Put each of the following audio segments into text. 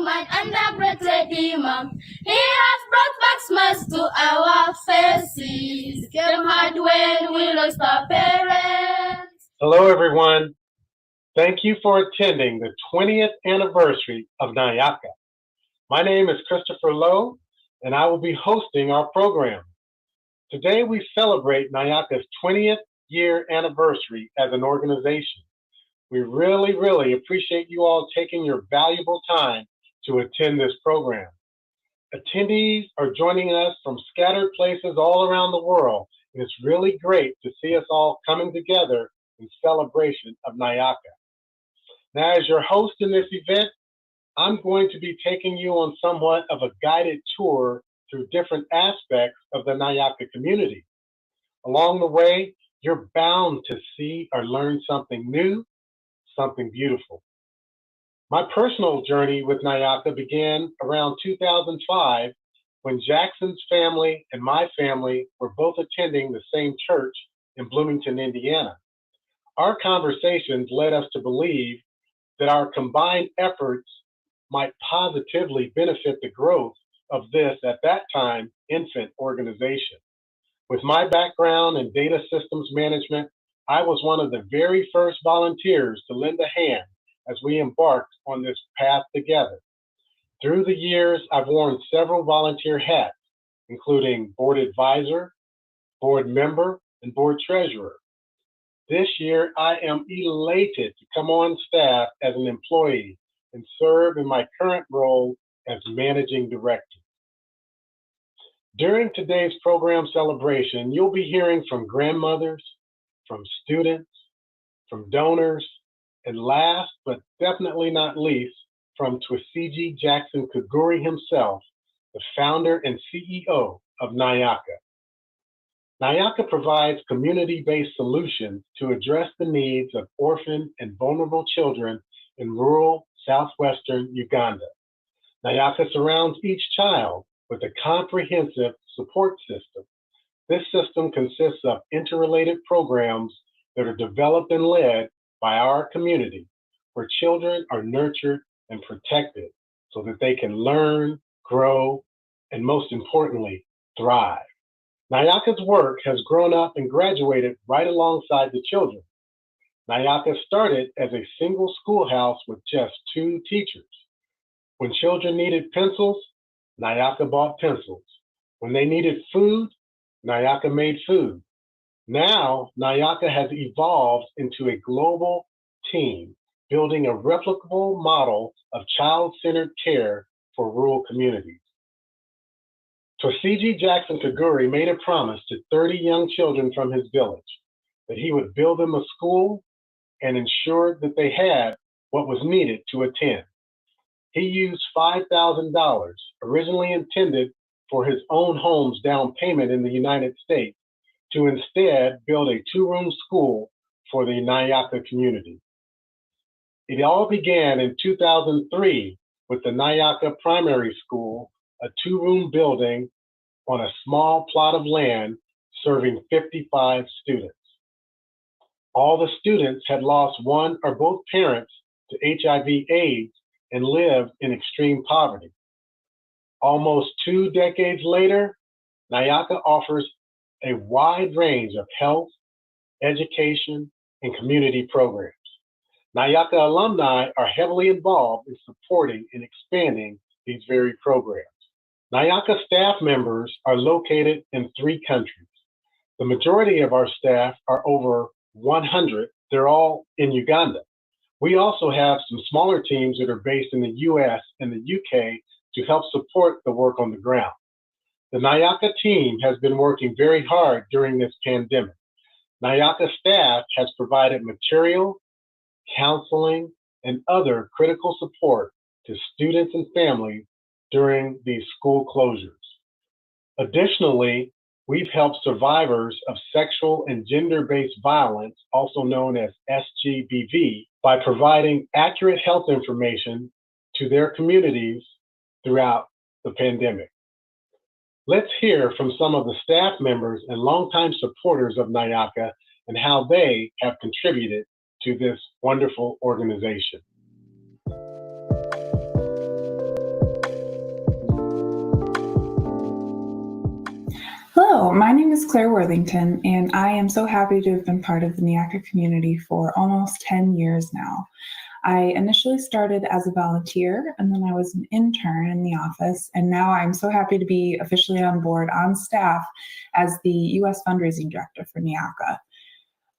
man and a great Redeemer. He has brought back smiles to our faces. Came hard when we lost our parents. Hello, everyone. Thank you for attending the 20th anniversary of Nyaka. My name is Christopher Lowe, and I will be hosting our program. Today, we celebrate Nyaka's 20th year anniversary as an organization. We really appreciate you all taking your valuable time to attend this program. Attendees are joining us from scattered places all around the world, and it's really great to see us all coming together in celebration of Nyaka. Now, as your host in this event, I'm going to be taking you on somewhat of a guided tour through different aspects of the Nyaka community. Along the way, you're bound to see or learn something new, something beautiful. My personal journey with Nyaka began around 2005 when Jackson's family and my family were both attending the same church in Bloomington, Indiana. Our conversations led us to believe that our combined efforts might positively benefit the growth of this, at that time, infant organization. With my background in data systems management, I was one of the very first volunteers to lend a hand as we embarked on this path together. Through the years, I've worn several volunteer hats, including board advisor, board member, and board treasurer. This year, I am elated to come on staff as an employee and serve in my current role as managing director. During today's program celebration, you'll be hearing from grandmothers, from students, from donors, and last but definitely not least, from Twisiji Jackson Kaguri himself, the founder and CEO of Nyaka. Nyaka provides community-based solutions to address the needs of orphan and vulnerable children in rural southwestern Uganda. Nyaka surrounds each child with a comprehensive support system. This system consists of interrelated programs that are developed and led by our community, where children are nurtured and protected so that they can learn, grow, and most importantly, thrive. Nyaka's work has grown up and graduated right alongside the children. Nyaka started as a single schoolhouse with just 2 teachers. When children needed pencils, Nyaka bought pencils. When they needed food, Nyaka made food. Now, Nyaka has evolved into a global team, building a replicable model of child-centered care for rural communities. Twisiji Jackson Kaguri made a promise to 30 young children from his village that he would build them a school and ensure that they had what was needed to attend. He used $5,000, originally intended for his own home's down payment in the United States, to instead build a 2-room school for the Nyaka community. It all began in 2003 with the Nyaka Primary School, a 2-room building on a small plot of land serving 55 students. All the students had lost one or both parents to HIV/AIDS and lived in extreme poverty. Almost 2 decades later, Nyaka offers a wide range of health, education, and community programs. Nyaka alumni are heavily involved in supporting and expanding these very programs. Nyaka staff members are located in 3 countries. The majority of our staff are over 100. They're all in Uganda. We also have some smaller teams that are based in the US and the UK to help support the work on the ground. The Nyaka team has been working very hard during this pandemic. Nyaka staff has provided material, counseling, and other critical support to students and families during these school closures. Additionally, we've helped survivors of sexual and gender-based violence, also known as SGBV, by providing accurate health information to their communities throughout the pandemic. Let's hear from some of the staff members and longtime supporters of Nyaka and how they have contributed to this wonderful organization. Hello, my name is Claire Worthington, and I am so happy to have been part of the Nyaka community for almost 10 years now. I initially started as a volunteer, and then I was an intern in the office, and now I'm so happy to be officially on board on staff as the U.S. fundraising director for Nyaka.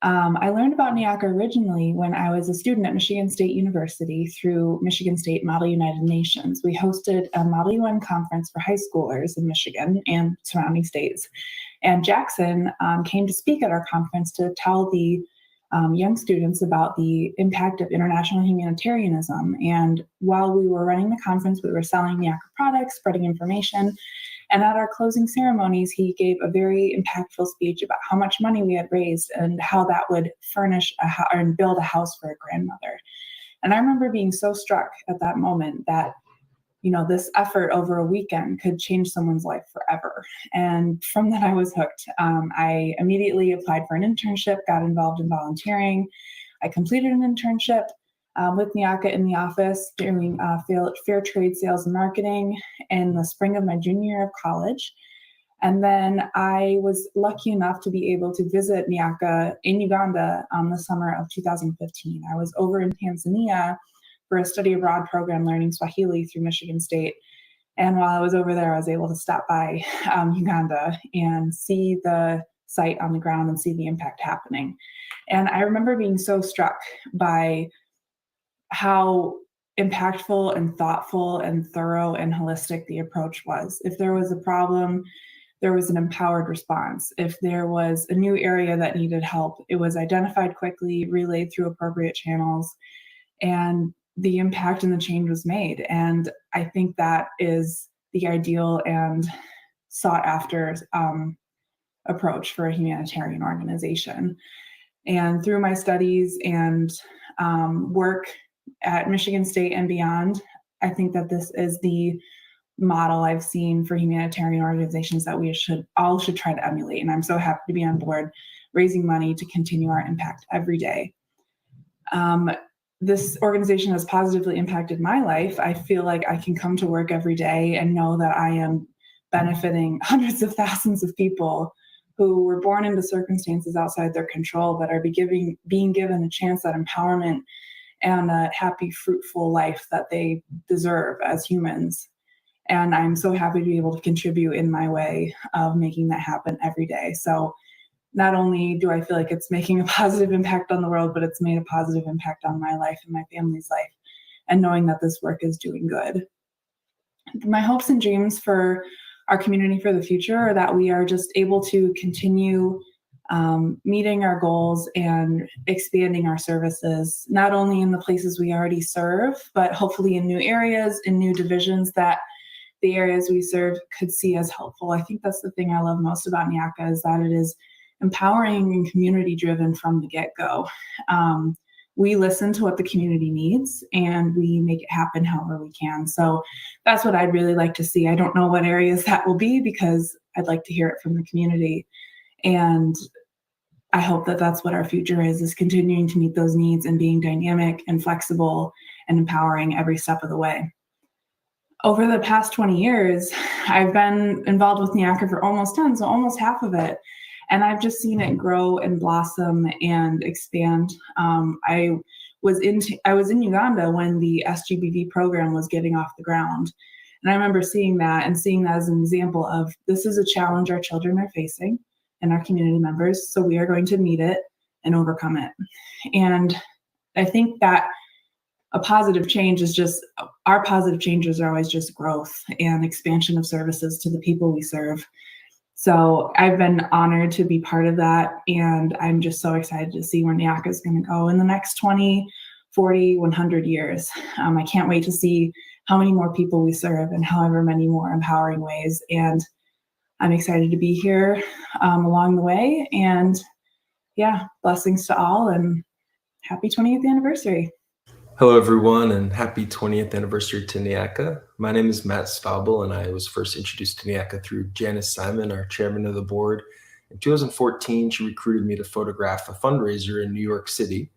I learned about Nyaka originally when I was a student at Michigan State University through Michigan State Model United Nations. We hosted a Model UN conference for high schoolers in Michigan and surrounding states. And Jackson came to speak at our conference to tell the young students about the impact of international humanitarianism. And while we were running the conference, we were selling Nyaka products, spreading information. And at our closing ceremonies, he gave a very impactful speech about how much money we had raised and how that would furnish and build a house for a grandmother. And I remember being so struck at that moment that, you know, this effort over a weekend could change someone's life forever. And from that, I was hooked. I immediately applied for an internship, got involved in volunteering. I completed an internship with Nyaka in the office doing fair trade sales and marketing in the spring of my junior year of college. And then I was lucky enough to be able to visit Nyaka in Uganda the summer of 2015. I was over in Tanzania for a study abroad program learning Swahili through Michigan State. And while I was over there, I was able to stop by Uganda and see the site on the ground and see the impact happening. And I remember being so struck by how impactful and thoughtful and thorough and holistic the approach was. If there was a problem, there was an empowered response. If there was a new area that needed help, it was identified quickly, relayed through appropriate channels, and the impact and the change was made. And I think that is the ideal and sought after approach for a humanitarian organization. And through my studies and work at Michigan State and beyond, I think that this is the model I've seen for humanitarian organizations that we should try to emulate. And I'm so happy to be on board raising money to continue our impact every day. This organization has positively impacted my life. I feel like I can come to work every day and know that I am benefiting hundreds of thousands of people who were born into circumstances outside their control, but are being given a chance at empowerment and a happy, fruitful life that they deserve as humans. And I'm so happy to be able to contribute in my way of making that happen every day. So not only do I feel like it's making a positive impact on the world, but it's made a positive impact on my life and my family's life, and knowing that this work is doing good. My hopes and dreams for our community for the future are that we are just able to continue meeting our goals and expanding our services, not only in the places we already serve, but hopefully in new areas, in new divisions that the areas we serve could see as helpful. I think that's the thing I love most about Nyaka, is that it is empowering and community driven from the get-go. We listen to what the community needs and we make it happen however we can. So that's what I'd really like to see. I don't know what areas that will be, because I'd like to hear it from the community. And I hope that that's what our future is continuing to meet those needs and being dynamic and flexible and empowering every step of the way. Over the past 20 years, I've been involved with Nyaka for almost 10, so almost half of it. And I've just seen it grow and blossom and expand. I was in Uganda when the SGBV program was getting off the ground. And I remember seeing that as an example of, this is a challenge our children are facing and our community members, so we are going to meet it and overcome it. And I think that a positive change is just, our positive changes are always just growth and expansion of services to the people we serve. So I've been honored to be part of that, and I'm just so excited to see where Nyaka is going to go in the next 20, 40, 100 years. I can't wait to see how many more people we serve and however many more empowering ways. And I'm excited to be here along the way. And yeah, blessings to all and happy 20th anniversary. Hello, everyone, and happy 20th anniversary to Nyaka. My name is Matt Staubel, and I was first introduced to Nyaka through Janice Simon, our chairman of the board. In 2014, she recruited me to photograph a fundraiser in New York City,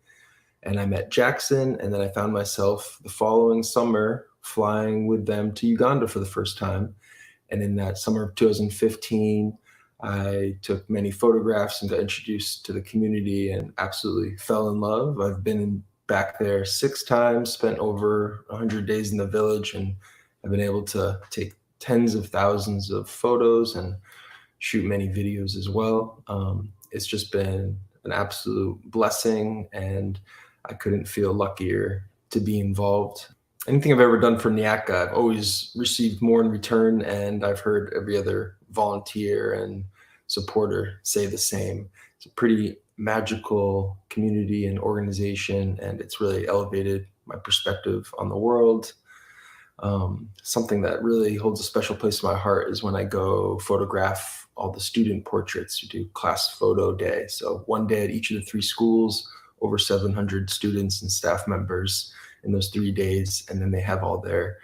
and I met Jackson, and then I found myself the following summer flying with them to Uganda for the first time. And in that summer of 2015, I took many photographs and got introduced to the community and absolutely fell in love. I've been back there 6 times, spent over 100 days in the village, and I've been able to take tens of thousands of photos and shoot many videos as well. It's just been an absolute blessing, and I couldn't feel luckier to be involved. Anything I've ever done for Nyaka, I've always received more in return, and I've heard every other volunteer and supporter say the same. It's a pretty magical community and organization, and it's really elevated my perspective on the world. Something that really holds a special place in my heart is when I go photograph all the student portraits. We do class photo day. So one day at each of the 3 schools, over 700 students and staff members in those 3 days. And then they have all their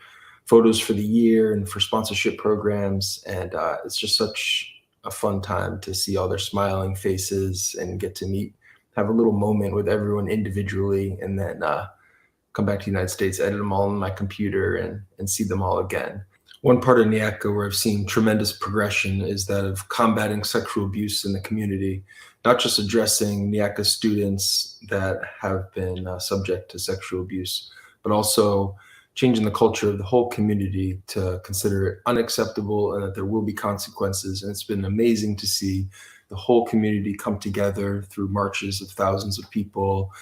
photos for the year and for sponsorship programs. And it's just such a fun time to see all their smiling faces and get to have a little moment with everyone individually, and then come back to the United States, edit them all on my computer, and see them all again. One part of Nyaka where I've seen tremendous progression is that of combating sexual abuse in the community, not just addressing Nyaka students that have been subject to sexual abuse, but also changing the culture of the whole community to consider it unacceptable and that there will be consequences. And it's been amazing to see the whole community come together through marches of thousands of people,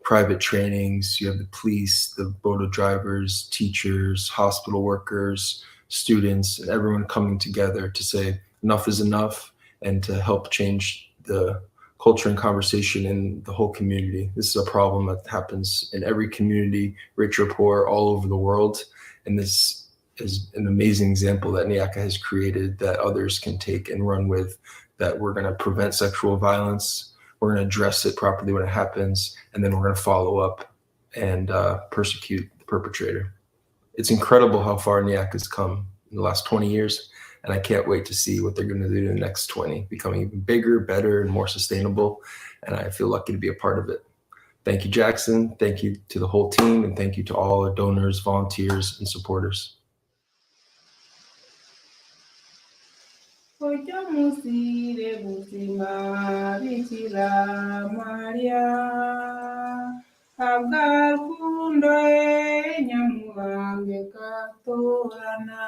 private trainings. You have the police, the boda drivers, teachers, hospital workers, students, and everyone coming together to say enough is enough and to help change the culture and conversation in the whole community. This is a problem that happens in every community, rich or poor, all over the world. And this is an amazing example that Nyaka has created that others can take and run with, that we're going to prevent sexual violence, we're going to address it properly when it happens, and then we're going to follow up and persecute the perpetrator. It's incredible how far Nyaka has come in the last 20 years, and I can't wait to see what they're going to do in the next 20, becoming even bigger, better, and more sustainable, and I feel lucky to be a part of it. Thank you, Jackson. Thank you to the whole team, and thank you to all our donors, volunteers, and supporters. Musire Butima Bikira Maria Abgakundo Nyamuhange Katorana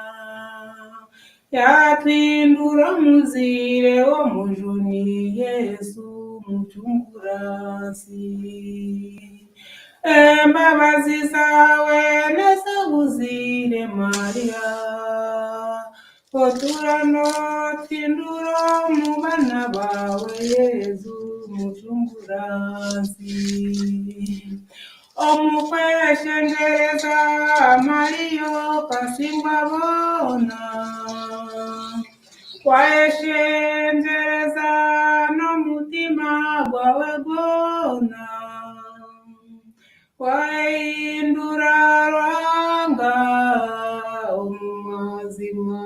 Yakwindura Muzire Omujuni Yesu Muchungurasi Embabazi zawe nesabuzire Maria Oturano tinduro mu bana bawe Yezu Muchungurasi Omukweshengereza Mariyo Kasingwa bona Kwaeshengereza n'omutima gwawe gwona Kwaindura Rwanga omumazima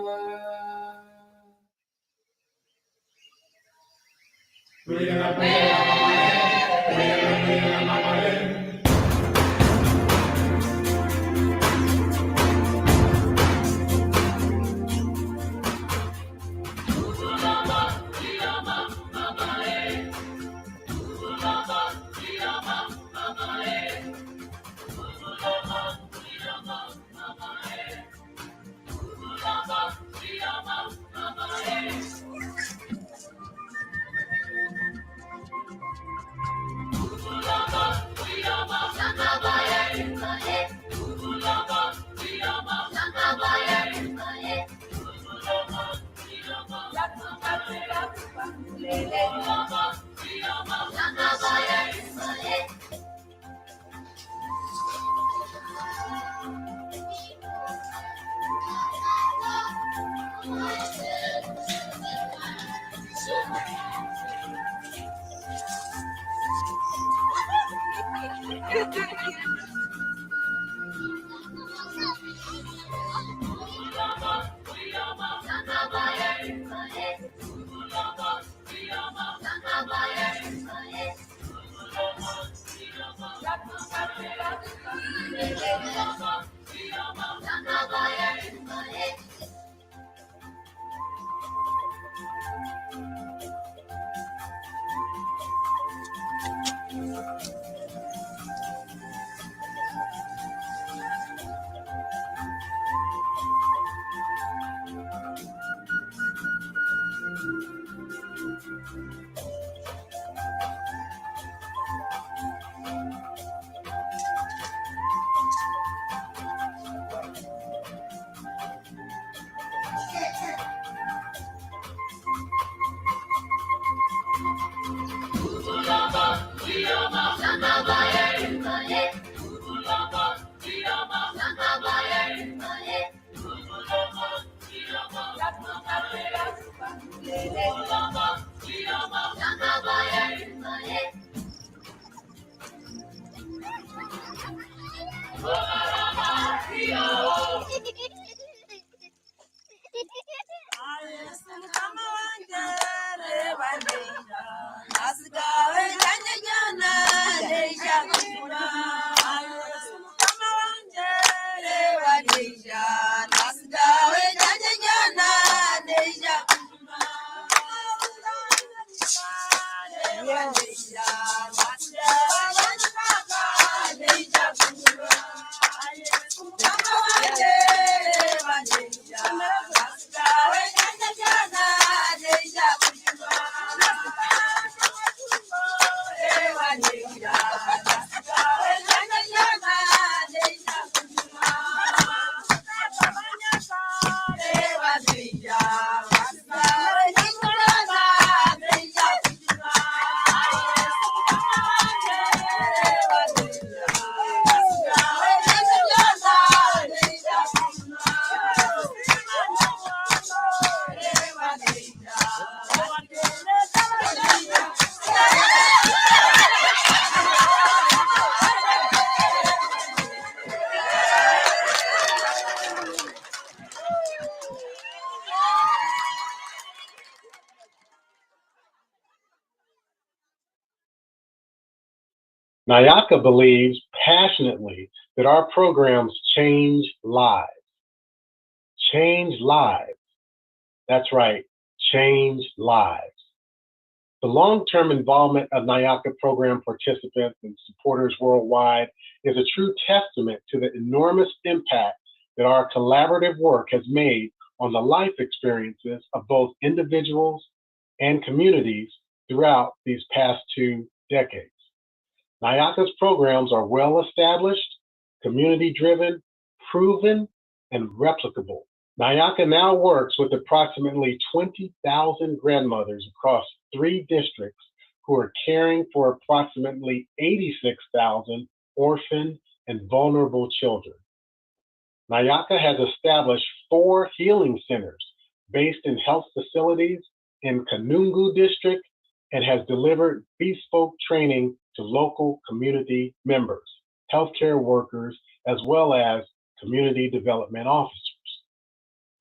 Nyaka believes passionately that our programs change lives. Change lives. That's right, change lives. The long-term involvement of Nyaka program participants and supporters worldwide is a true testament to the enormous impact that our collaborative work has made on the life experiences of both individuals and communities throughout these past 2 decades. Nyaka's programs are well-established, community-driven, proven, and replicable. Nyaka now works with approximately 20,000 grandmothers across 3 districts who are caring for approximately 86,000 orphan and vulnerable children. Nyaka has established 4 healing centers based in health facilities in Kanungu district and has delivered bespoke training to local community members, healthcare workers, as well as community development officers.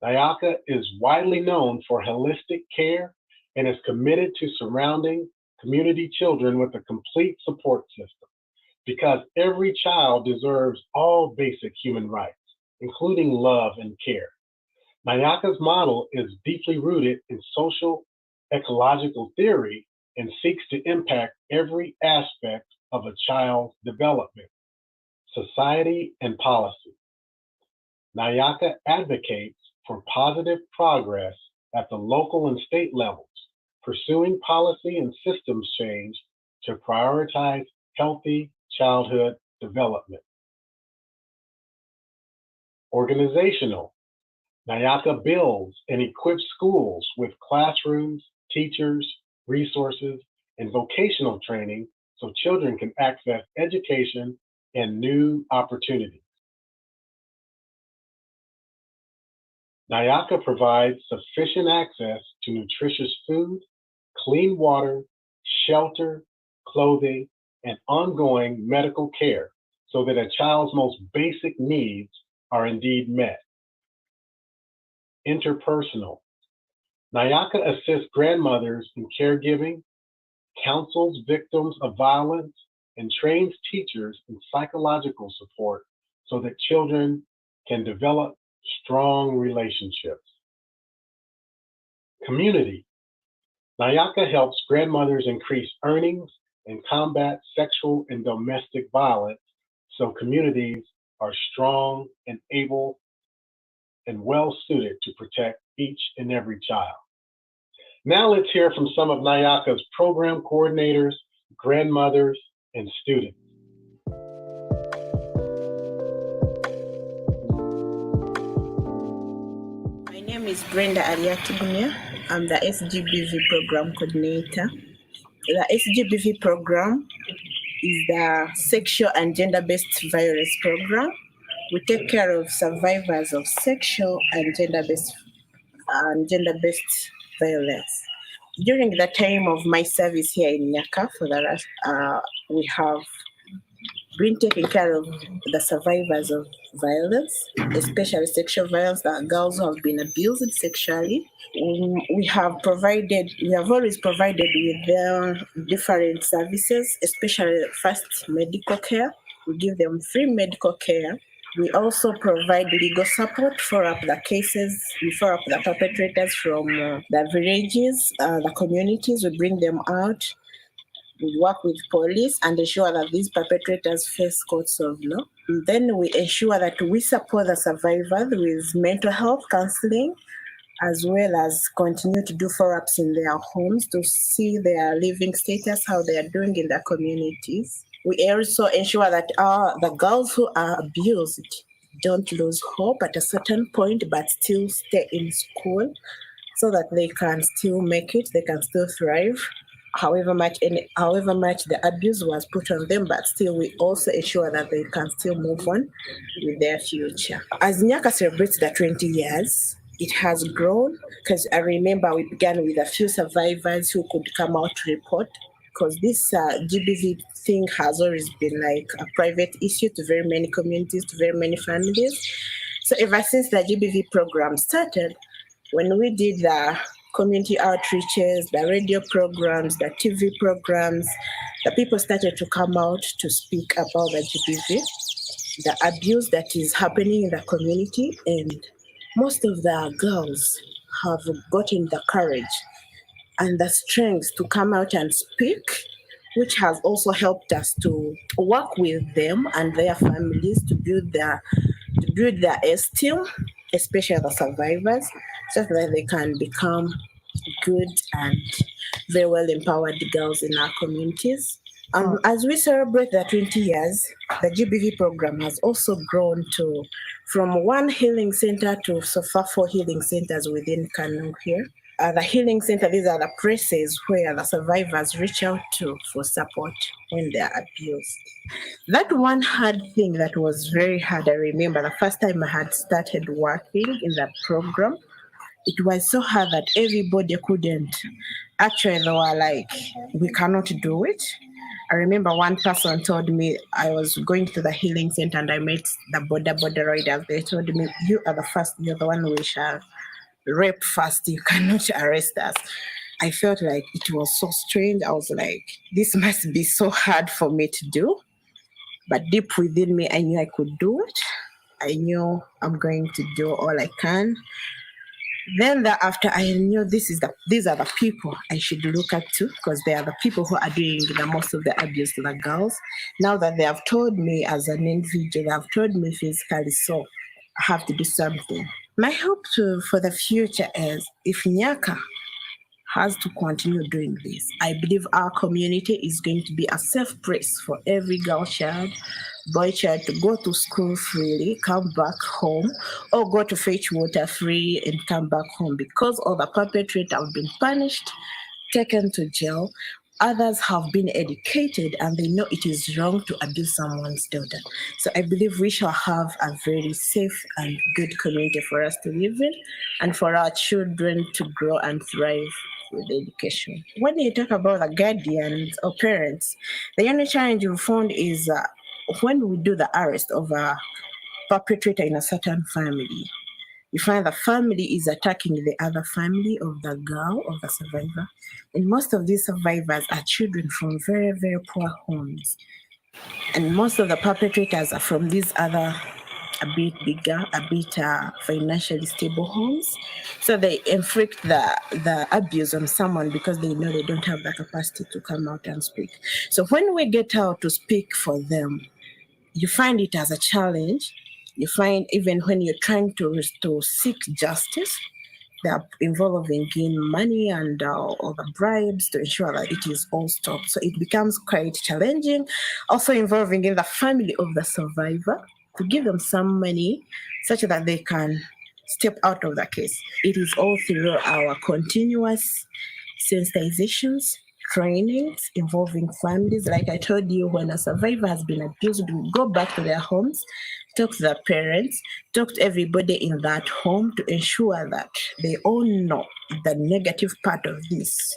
Nyaka is widely known for holistic care and is committed to surrounding community children with a complete support system because every child deserves all basic human rights, including love and care. Nyaka's model is deeply rooted in social ecological theory and seeks to impact every aspect of a child's development, society, and policy. Nyaka advocates for positive progress at the local and state levels, pursuing policy and systems change to prioritize healthy childhood development. Organizational. Nyaka builds and equips schools with classrooms, teachers, resources, and vocational training so children can access education and new opportunities. Nyaka provides sufficient access to nutritious food, clean water, shelter, clothing, and ongoing medical care so that a child's most basic needs are indeed met. Interpersonal. Nyaka assists grandmothers in caregiving, counsels victims of violence, and trains teachers in psychological support so that children can develop strong relationships. Community. Nyaka helps grandmothers increase earnings and combat sexual and domestic violence so communities are strong and able and well suited to protect each and every child. Now let's hear from some of Nyaka's program coordinators, grandmothers, and students. My name is Brenda Ariatugumia. I'm the SGBV program coordinator. The SGBV program is the sexual and gender-based violence program. We take care of survivors of sexual and gender-based violence. During the time of my service here in Nyaka, we have been taking care of the survivors of violence, especially sexual violence, the girls who have been abused sexually. We have always provided with them different services, especially first medical care. We give them free medical care. We also provide legal support for up the cases. We follow up the perpetrators from the villages, the communities. We bring them out. We work with police and ensure that these perpetrators face courts of law. And then we ensure that we support the survivors with mental health counseling, as well as continue to do follow-ups in their homes to see their living status, how they are doing in their communities. We also ensure that the girls who are abused don't lose hope at a certain point, but still stay in school so that they can still make it, they can still thrive. However much the abuse was put on them, but still we also ensure that they can still move on with their future. As Nyaka celebrates the 20 years, it has grown because I remember we began with a few survivors who could come out to report, because this GBV thing has always been like a private issue to very many communities, to very many families. So ever since the GBV program started, when we did the community outreaches, the radio programs, the TV programs, the people started to come out to speak about the GBV, the abuse that is happening in the community, and most of the girls have gotten the courage and the strength to come out and speak, which has also helped us to work with them and their families to build their esteem, especially the survivors, so that they can become good and very well empowered girls in our communities. As we celebrate the 20 years, the GBV program has also grown from one healing center to so far 4 healing centers within Kanung here. The healing center, these are the places where the survivors reach out to for support when they are abused. That one hard thing that was very hard, I remember the first time I had started working in that program, it was so hard that everybody couldn't. Actually, they were like, we cannot do it. I remember one person told me, I was going to the healing center and I met the border riders. They told me, you are the first, you're the one we shall rape first, you cannot arrest us. I felt like it was so strange. I was like, this must be so hard for me to do. But deep within me, I knew I could do it. I knew I'm going to do all I can. Then after I knew these are the people I should look up to, because they are the people who are doing the most of the abuse to the girls. Now that they have told me as an individual, they have told me physically, so I have to do something. My hope for the future is if Nyaka has to continue doing this, I believe our community is going to be a safe place for every girl child, boy child to go to school freely, come back home, or go to fetch water free and come back home, because all the perpetrators have been punished, taken to jail. Others have been educated and they know it is wrong to abuse someone's daughter. So I believe we shall have a very safe and good community for us to live in and for our children to grow and thrive with education. When you talk about the guardians or parents, the only challenge we found is when we do the arrest of a perpetrator in a certain family, you find the family is attacking the other family of the girl, of the survivor. And most of these survivors are children from very, very poor homes. And most of the perpetrators are from these other, a bit bigger, a bit financially stable homes. So they inflict the abuse on someone because they know they don't have the capacity to come out and speak. So when we get out to speak for them, you find it as a challenge. You find even when you're trying to seek justice, they are involved in gaining money and all the bribes to ensure that it is all stopped. So it becomes quite challenging. Also involving in the family of the survivor to give them some money such that they can step out of the case. It is all through our continuous sensitizations, trainings involving families. Like I told you, when a survivor has been abused, we go back to their homes, talk to their parents, talk to everybody in that home to ensure that they all know the negative part of this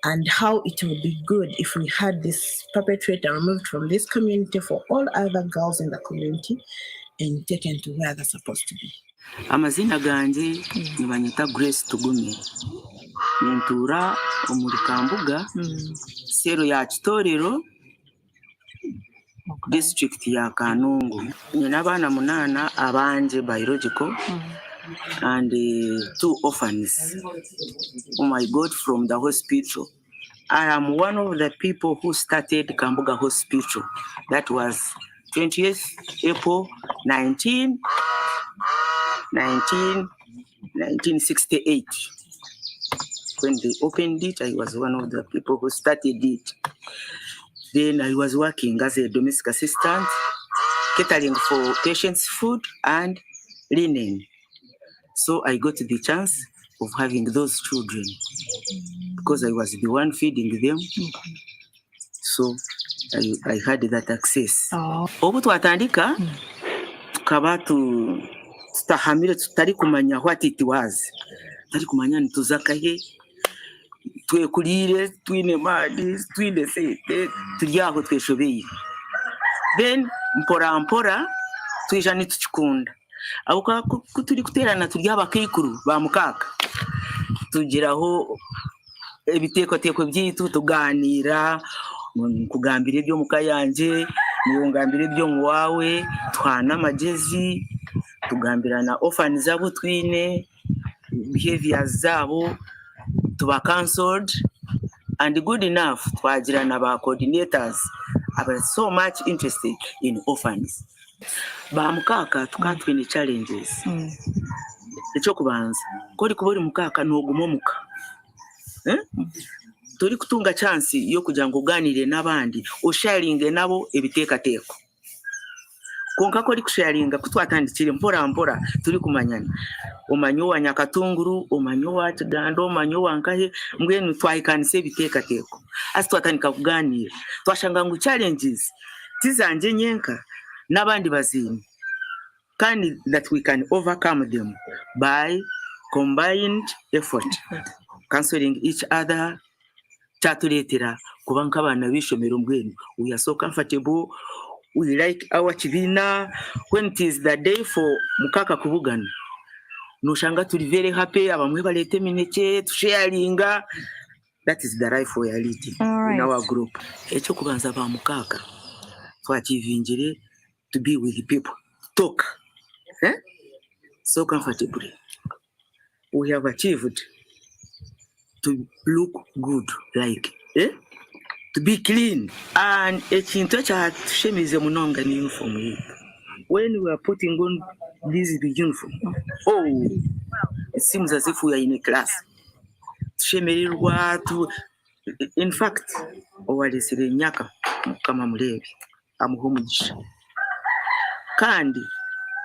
and how it would be good if we had this perpetrator removed from this community for all other girls in the community and taken to where they're supposed to be. Amazina ganje nibanyita Grace Tugumye. Nintura omuri Kambuga, sero ya Kitorero, district ya Kanungu. Nina abana 8 abanje biological and 2 orphans whom I got from the hospital. I am one of the people who started Kambuga Hospital. That was 20th April 1968. When they opened it, I was one of the people who started it. Then I was working as a domestic assistant, catering for patients' food and linen. So I got the chance of having those children because I was the one feeding them. So I had that access. Obu twatandika tukaba tutahamire tutari kumanya what it was. Tutari kumanya ntuzakaye twekulire twine madi twine sete turyaho tweshobeye. Then mpora twijani tukikunda. Abuka kuturi kuterana turyaba kekuru ba mukaka. tugiraho ebiteekoteko byaitu tuganira nkugambira ebyo muka yanje niyongambira ebyo muwawe twana amagezi tugambirana orphans abo twine behaviors zabo tuba cancelled and good enough twagirana ba coordinators are so much interested in orphans bamukaka tukatwine challenges ekyokubanza kodi kuba ori mukaka noguma omuka turi kutunga chance yo kugira ngo uganire n'abandi usharinge nabo ebiteekateeko konka ko uri kusharinga kutwatandikire mpora mpora turi kumanyana omanyo wa Nyakatunguru omanyo wa Kigando omanyo wa Nkahe mbwenu twayikanise ebiteekateeko asi twatandika kuganira twashanga ngo challenges tizanje nyenka n'abandi bazini kandi that we can overcome them by combined effort counseling each other chatuletera kuba nk'abana bishomero mbwenu we are so comfortable we like our chibina when it is the day for mukaka kubugana noshanga turi very happy abamwe balete mineke tusharinga that is the life we are leading in our group ekyo kubanza ba mukaka twakivingire to be with the people talk so comfortably we have achieved to look good like to be clean and ekintu ekyatushemeeze munonga ni uniform yetu when we are putting on this uniform it seems as if we are in a class tushemererwa in fact owalesire Nyaka kama mulebi amuha umugisha kandi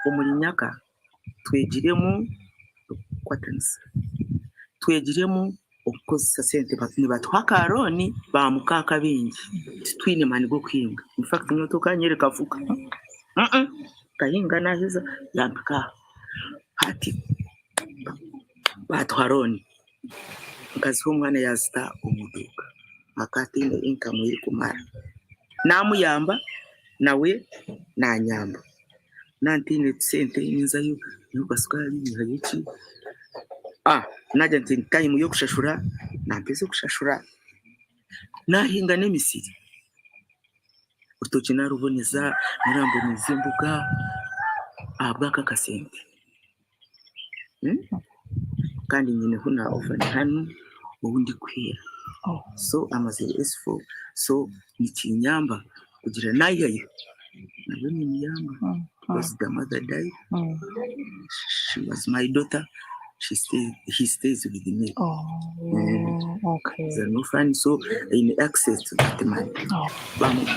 omuli Nyaka twegiremu kwatanisa twegiremu okukozesa sente batwa karoni ba mukaka bingi twine mani go kwinga in fact nyoto kanyereka fuka kahinga nahiza yampika hati batwa roni ngazi umwana yazita umuduka akatinda income iri kumara namuyamba nawe nanyamba nantine sente ninzayo yubasukari yiki naje nti time yo kushashura nampeze kushashura nahinga n'emisiri urutoki naruboneza mirambo mizimbuga abaka kasente kandi nyine huna offer hano ubundi kwira so amazere S4 so nikinyamba kugira nayo nawe nyamba because the mother died she was my daughter. He stays with me. Okay. There's no fun, so in access to that money.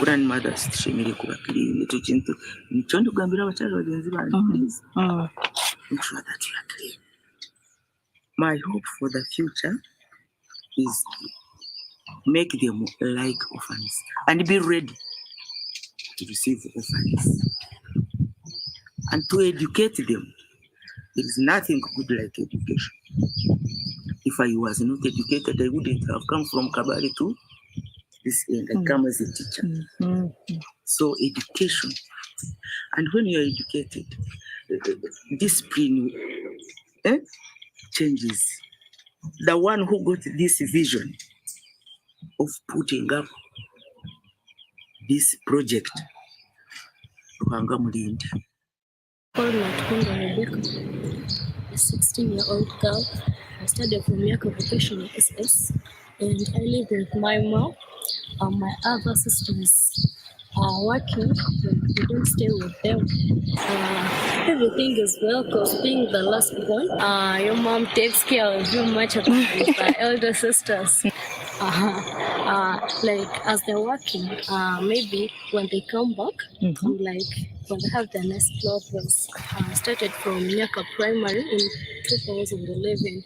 Grandmothers, she made a clean. Trying to gambira abachaga bagenzi banyu, please. Make sure that you are clean. My hope for the future is make them like orphans and be ready to receive orphans and to educate them. There is nothing good like education. If I was not educated, I wouldn't have come from Kabari to this end. I come as a teacher. So education. And when you are educated, discipline changes. The one who got this vision of putting up this project, Ruhanga Mulindi. A 16-year-old girl. I studied from Nyaka Vocational SS, and I live with my mom. My other sisters are working, but we don't stay with them. Everything is well, because being the last born, your mom takes care of you much of the elder sisters. Like as they're working, maybe when they come back, like when they have their next clothes, started from Nyaka Primary in 2011.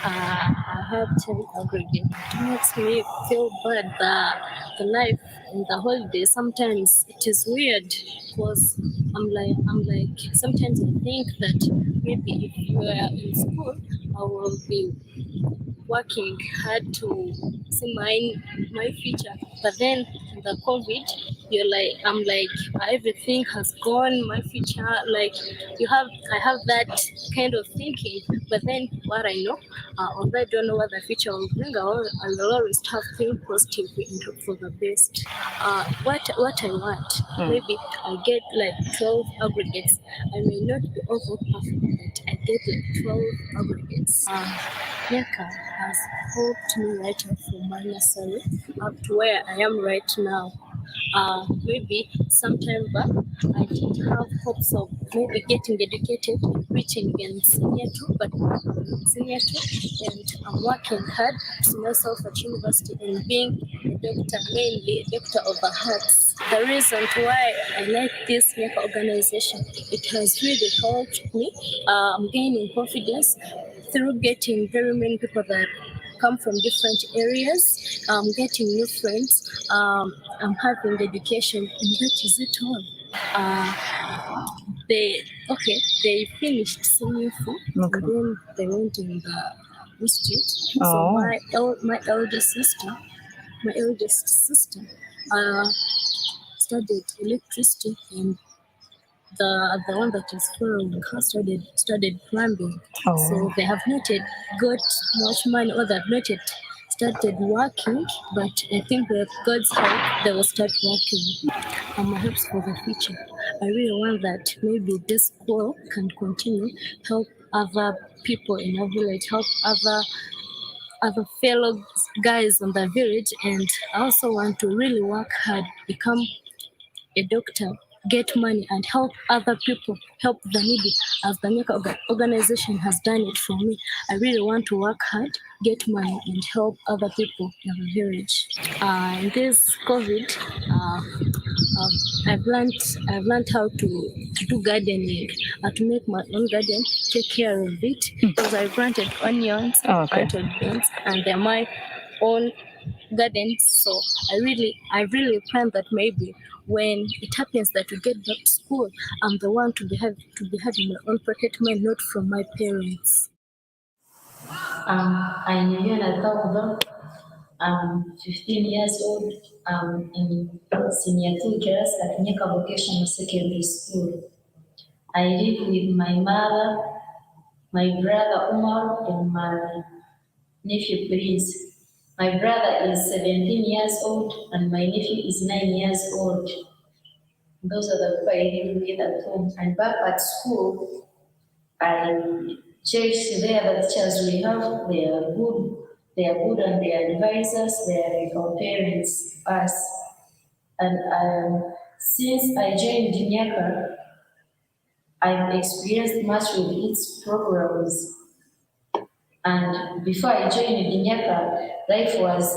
I have 10 aggregate. It makes me feel bad that the life in the holiday sometimes it is weird, because I'm like sometimes I think that maybe if you are in school, I will be working hard to see my future. But then the COVID you're like, I'm like, everything has gone, my future, like I have that kind of thinking. But then what I know, although I don't know what the future will bring, I'll always have think positive and hope for the best. What I want, maybe I get like 12 aggregates. I may not be over perfect, but I get like 12 aggregates. Nyaka has helped me right up from my nursery up to where I am right now. Maybe sometime back, I did have hopes of maybe getting educated, reaching in senior two, but I'm not senior two, and I'm working hard to myself at university and being a doctor, mainly a doctor of the hearts. The reason why I like this Nyaka organization, it has really helped me. I'm gaining confidence through getting very many people that come from different areas, getting new friends, I'm having education, and that is it all. They finished senior four, and then they went in the institute. So my eldest sister, studied electricity, and the one that is following her studied plumbing. So they have not yet got much money, or they have not yet started working, but I think with God's help they will start working. My hopes for the future, I really want that maybe this school can continue, help other people in our village, help other fellow guys in the village, and I also want to really work hard, become a doctor, get money, and help other people, help the needy, as the Nyaka organization has done it for me. I really want to work hard, get money, and help other people in the village. In this COVID, I've learned how to do gardening, to make my own garden, take care of it, because I planted onions, planted beans, and they're my own gardens. So I really plan that maybe when it happens that we get back to school, I'm the one to be having my own pocket money, not from my parents. I'm Viviana Taudo. I'm 15 years old. I'm in senior 2 class at Nyaka Vocational Secondary School. I live with my mother, my brother Umar, and my nephew Prince. My brother is 17 years old, and my nephew is 9 years old. Those are the people I live with at home. And back at school, I cherish there the teachers we have. They are good and they advise us. They are like our parents, us. And since I joined Nyaka, I've experienced much with its programs. And before I joined Nyaka, life was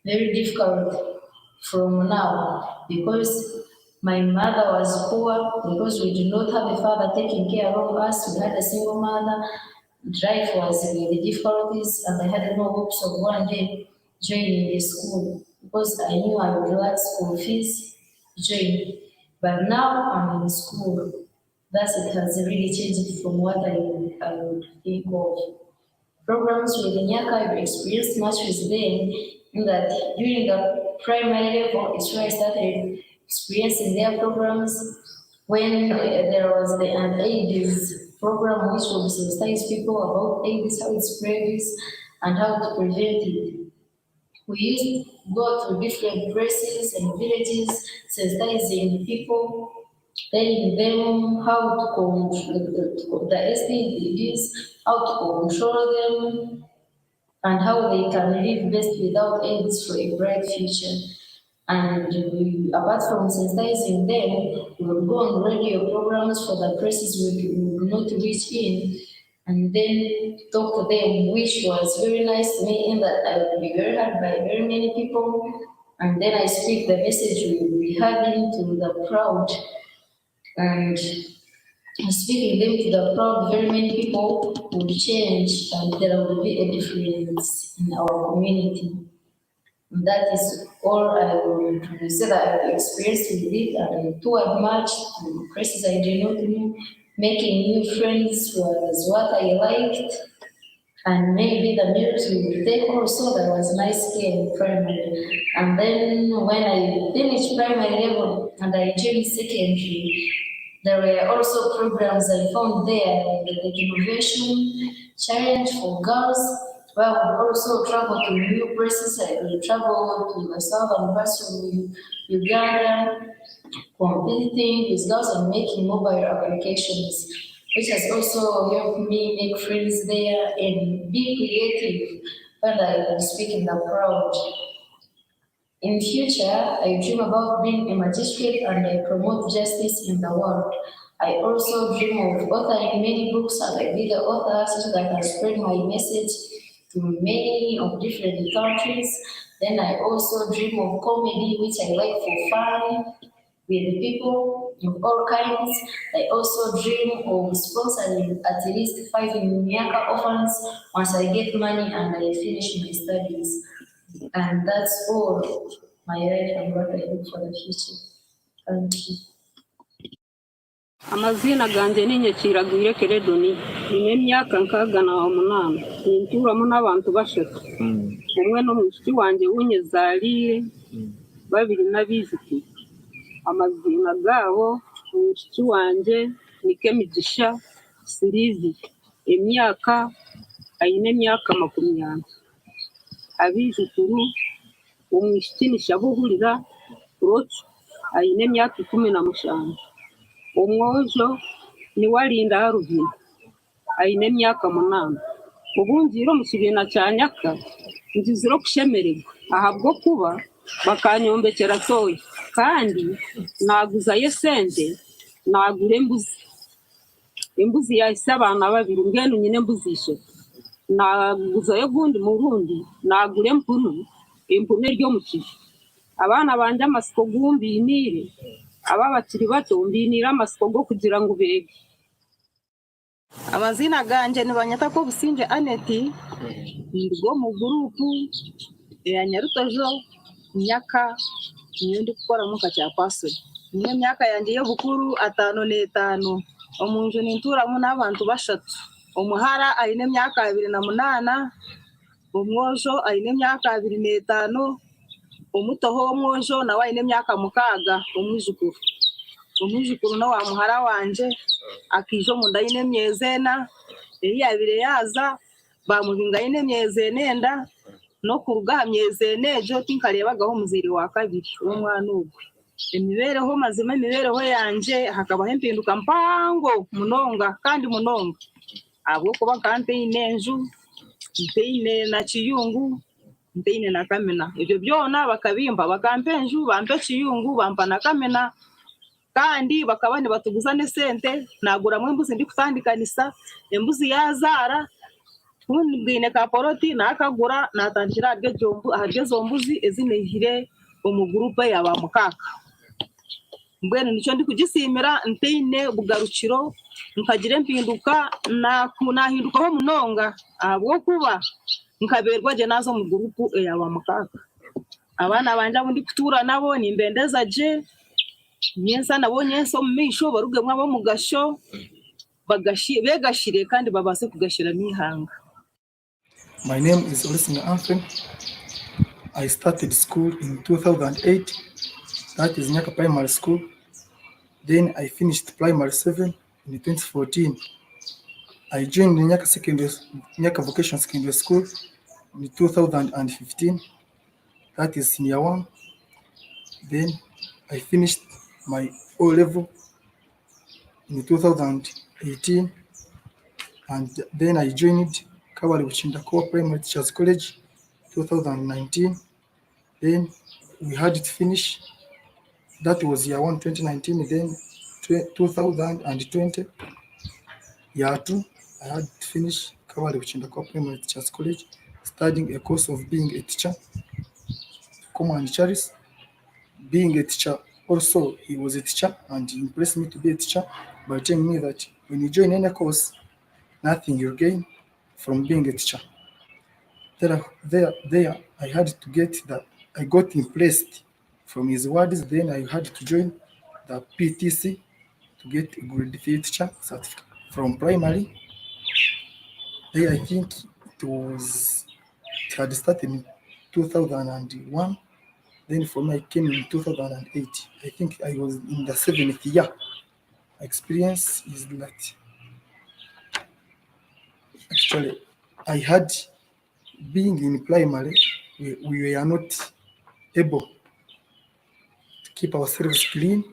very difficult from now, because my mother was poor, because we did not have a father taking care of us. We had a single mother. Life was with difficulties, and I had no hopes of one day joining the school, because I knew I would lack school fees to join. But now I'm in school. Thus, it has really changed from what I would think of. Programs with Nyaka, I've experienced much with them, in that during the primary level, it's where I started experiencing their programs. When there was the AIDS program, which would sensitize people about AIDS, how it spreads, and how to prevent it. We used to go to different places and villages, sensitizing people, telling them how to control the STDs, how to control them, and how they can live best without AIDS for a bright future. And apart from sensitizing them, we would go on radio programs for the places we would not reach in, and then talk to them, which was very nice to me, in that I would be very heard by very many people, and then I speak the message we had into the crowd, and speaking them to the crowd, very many people would change, and there would be a difference in our community. That is all I would say that I experienced with it, and I toured much to places I did not know. Making new friends was what I liked, And maybe the meals we would take also, there was nice care in primary. And then when I finished primary level and I joined secondary, there were also programs I found there, like the innovation challenge for girls, where we would also travel to new places. I would travel to the southern parts of Uganda, competing with girls and making mobile applications, which has also helped me make friends there and be creative when I can speak in the crowd. In future, I dream about being a magistrate and I promote justice in the world. I also dream of authoring many books and I be the author so that I can spread my message to many of different countries. Then I also dream of comedy, which I like for fun with people of all kinds. I also dream of sponsoring at least 5 Nyaka orphans once I get money and I finish my studies. And that's all my life and what I hope for the future. Thank you. Amazina ganje ni Nyakiragwire Keredoni, nyine myaka 68, ninturamo n'abantu bashatu. Umwe no mushiki wanje w'unyezalire, babiri n'abiziki. Amazina gabo mushiki wanje ni Kemigisha Sirizi, emyaka ayine myaka 20. Abizukuru umushiki ni Shabuhurira Rocho, ayine myaka 15. Umwojo ni Walinda Haruvina, ayine myaka 8. Ubunjiro mu kibina cya Nyaka ngiziro kushemererwa ahabwo kuba bakanyombekera toyi kandi naguza yesente nagure imbuzi yahise abana babiri ngene nyine mbuzishe naguza yo gundi mu rundi nagure impune ryo mu kigo abana banje amasiko gumbinire aba bakiri bato mbinira amasiko go kugira ngo bege. Amazina ganje ni Banyata ko Businje Aneti, ndirwo mu gurupu ya Nyarutojo Nyaka nyindi gukora mu kacya paso. Niyo myaka yanje yo bukuru 5 omunju ninturamo n'abantu bashatu. Omuhara ayine myaka 28, omwojo ayine myaka 25, omutoho omwojo nawe ayine myaka 6, omwijukuru na wa muhara wanje akijo munda yine myezena eri yabire yaza bamubinga yine myezena no kuruga myezenejo tinkarebagaho muziri wa kabiri umwana ubwe imibereho mazima imibereho yanje hakaba hempinduka mpango munonga kandi munonga abo kuba kampeyine enju mpeyine na Kiyungu mpeyine na Kamena ibyo byona bakabimba bakampenju bampe Kiyungu bampa na Kamena kandi bakabane batuguzane sente nagura mwembuzi ndi kutandikanisa embuzi yazara kunbwine ka poroti nakagura natangira aryo zombuzi ezinehire mu groupe yaba mukaka mbwene nico ndi kugisimira nteyine bugarukiro nkagire mpinduka nahinduka ho munonga abo kuba nkaberwa je nazo mu groupe yaba mukaka abana banje ndi kutura nabo ni mbendeza je nyensa nabonye so misho baruge mwabo mugasho begashire kandi babase kugashira mihanga. My name is Olisina Anfen. I started school in 2008. That is Nyaka Primary School. Then I finished primary 7 in 2014. I joined Nyaka Vocational Secondary School in 2015. That is senior 1. Then I finished my O level in 2018, and then I joined Kabale Buchindako Primary Teachers College 2019. Then we had it finish. That was year 1 2019. Then 2020 year 2 I had to finish Kabale Buchindako Primary Teachers College, studying a course of being a teacher, Common Charis. Being a teacher, also he was a teacher and he impressed me to be a teacher by telling me that when you join any course, nothing you gain from being a teacher. There I had to get that. I got impressed from his words. Then I had to join the PTC to get a grade 3 teacher certificate from primary. There I think it had started in 2001. Then for me, I came in 2008. I think I was in the 7th year. Experience is that actually I had, being in primary, we were not able to keep ourselves clean.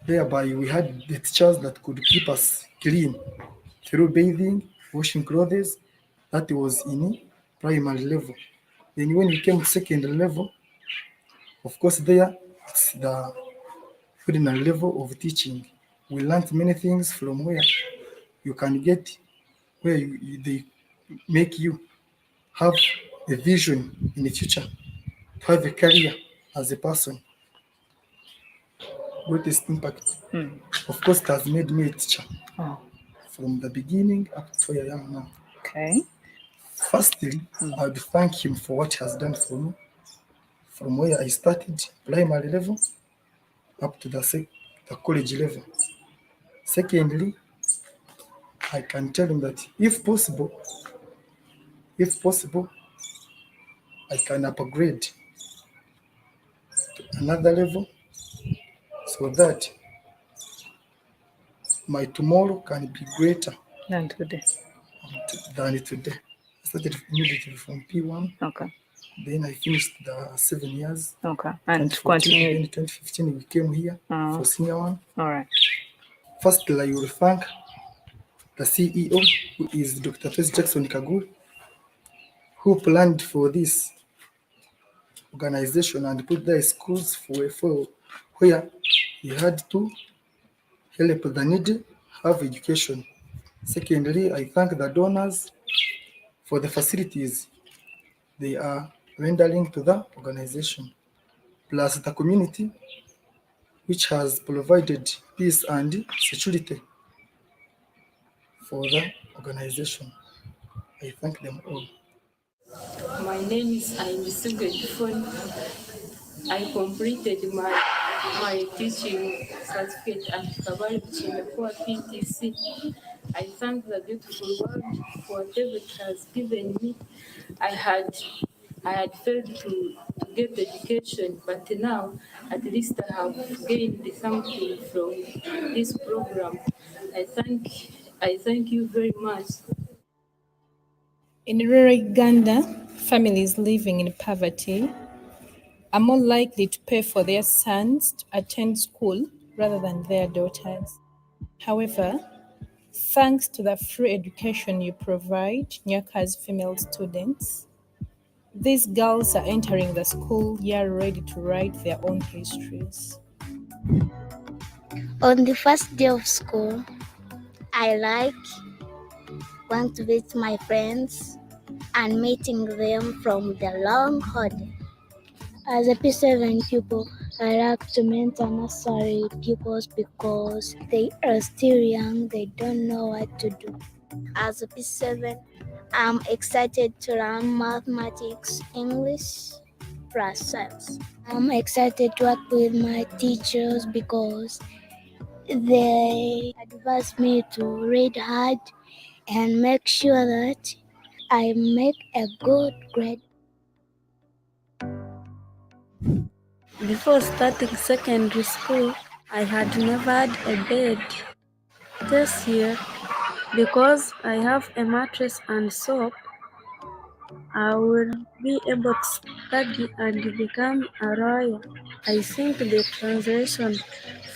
Thereby, we had the teachers that could keep us clean through bathing, washing clothes. That was in primary level. Then when we came to secondary level, of course, there it's the ordinary level of teaching. We learned many things from where you can get, where they make you have a vision in the future, to have a career as a person. Greatest impact. Of course, it has made me a teacher from the beginning up to where I am now. Okay. Firstly, I would thank him for what he has done for me from where I started primary level up to the college level. Secondly, I can tell him that if possible, I can upgrade to another level so that my tomorrow can be greater Than today. than today. I started immediately from P1. Okay. Then I finished the 7 years. Okay. And 2014, continue. then 2015 we came here for senior one. All right. Firstly, I will thank the CEO, who is Dr. Tracy Jackson Kagul, who planned for this organization and put the schools for where he had to help the needy have education. Secondly, I thank the donors for the facilities they are rendering to the organization, plus the community, which has provided peace and security for the organization. I thank them all. My name is Aimisigo Gifon. I completed my teaching certificate at Kabari Chimekua PTC. I thank the beautiful world for whatever it has given me. I had failed to get education, but now at least I have gained something from this program. I thank you very much. In rural Uganda, families living in poverty are more likely to pay for their sons to attend school rather than their daughters. However, thanks to the free education you provide Nyaka's female students, these girls are entering the school year ready to write their own histories. On the first day of school, I want to visit my friends and meeting them from the long holiday. As a P7 pupil, I like to mentor nursery pupils because they are still young, they don't know what to do. As a P7, I'm excited to learn mathematics, English, plus science. I'm excited to work with my teachers because they advise me to read hard and make sure that I make a good grade. Before starting secondary school, I had never had a bed. This year, because I have a mattress and soap, I will be able to study and become a lawyer. I think the transition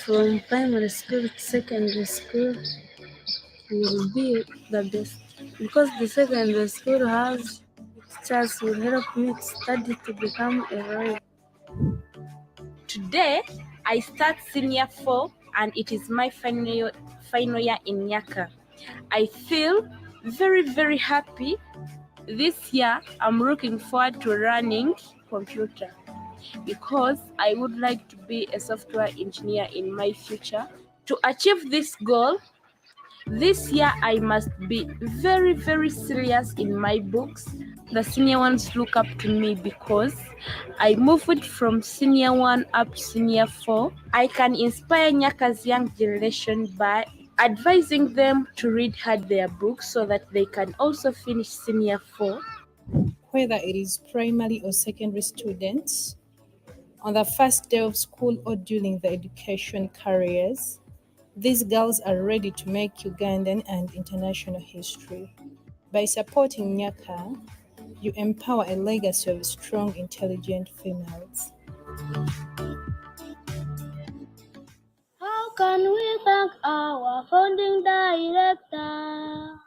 from primary school to secondary school will be the best because the secondary school has teachers will help me to study to become a lawyer. Today, I start senior 4 and it is my final year in Nyaka. I feel very, very happy. This year, I'm looking forward to learning computer because I would like to be a software engineer in my future. To achieve this goal, this year I must be very, very serious in my books. The senior ones look up to me because I moved from senior 1 up to senior 4. I can inspire Nyaka's young generation by advising them to read hard their books so that they can also finish senior 4. Whether it is primary or secondary students, on the first day of school or during the education careers, these girls are ready to make Ugandan and international history. By supporting Nyaka, you empower a legacy of strong, intelligent females. How can we thank our founding director?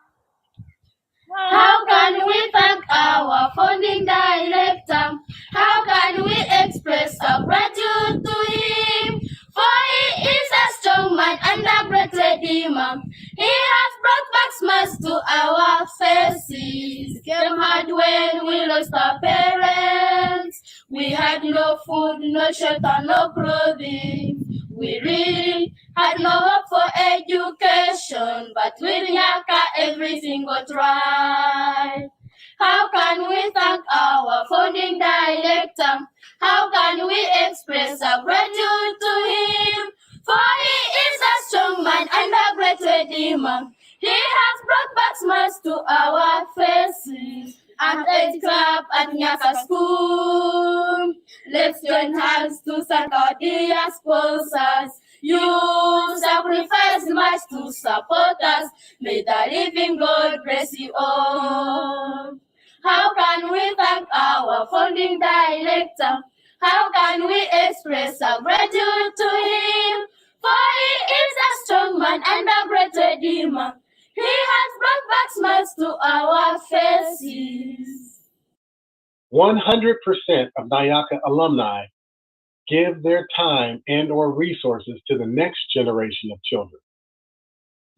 How can we thank our founding director? How can we express our gratitude to him? For he is a strong man and a great redeemer. He has brought back smiles to our faces. It came hard when we lost our parents. We had no food, no shelter, no clothing. We really had no hope for education, but with Nyaka everything got right. How can we thank our founding director? How can we express our gratitude to him? For he is a strong man and a great redeemer. He has brought back smiles to our faces. At 8 club at Nyaka School. Let's join hands to thank our dear sponsors. You sacrificed much to support us. May the living God bless you all. How can we thank our founding director? How can we express our gratitude to him? For he is a strong man and a great redeemer. He has brought back smiles to our faces. 100% of Nyaka alumni give their time and or resources to the next generation of children.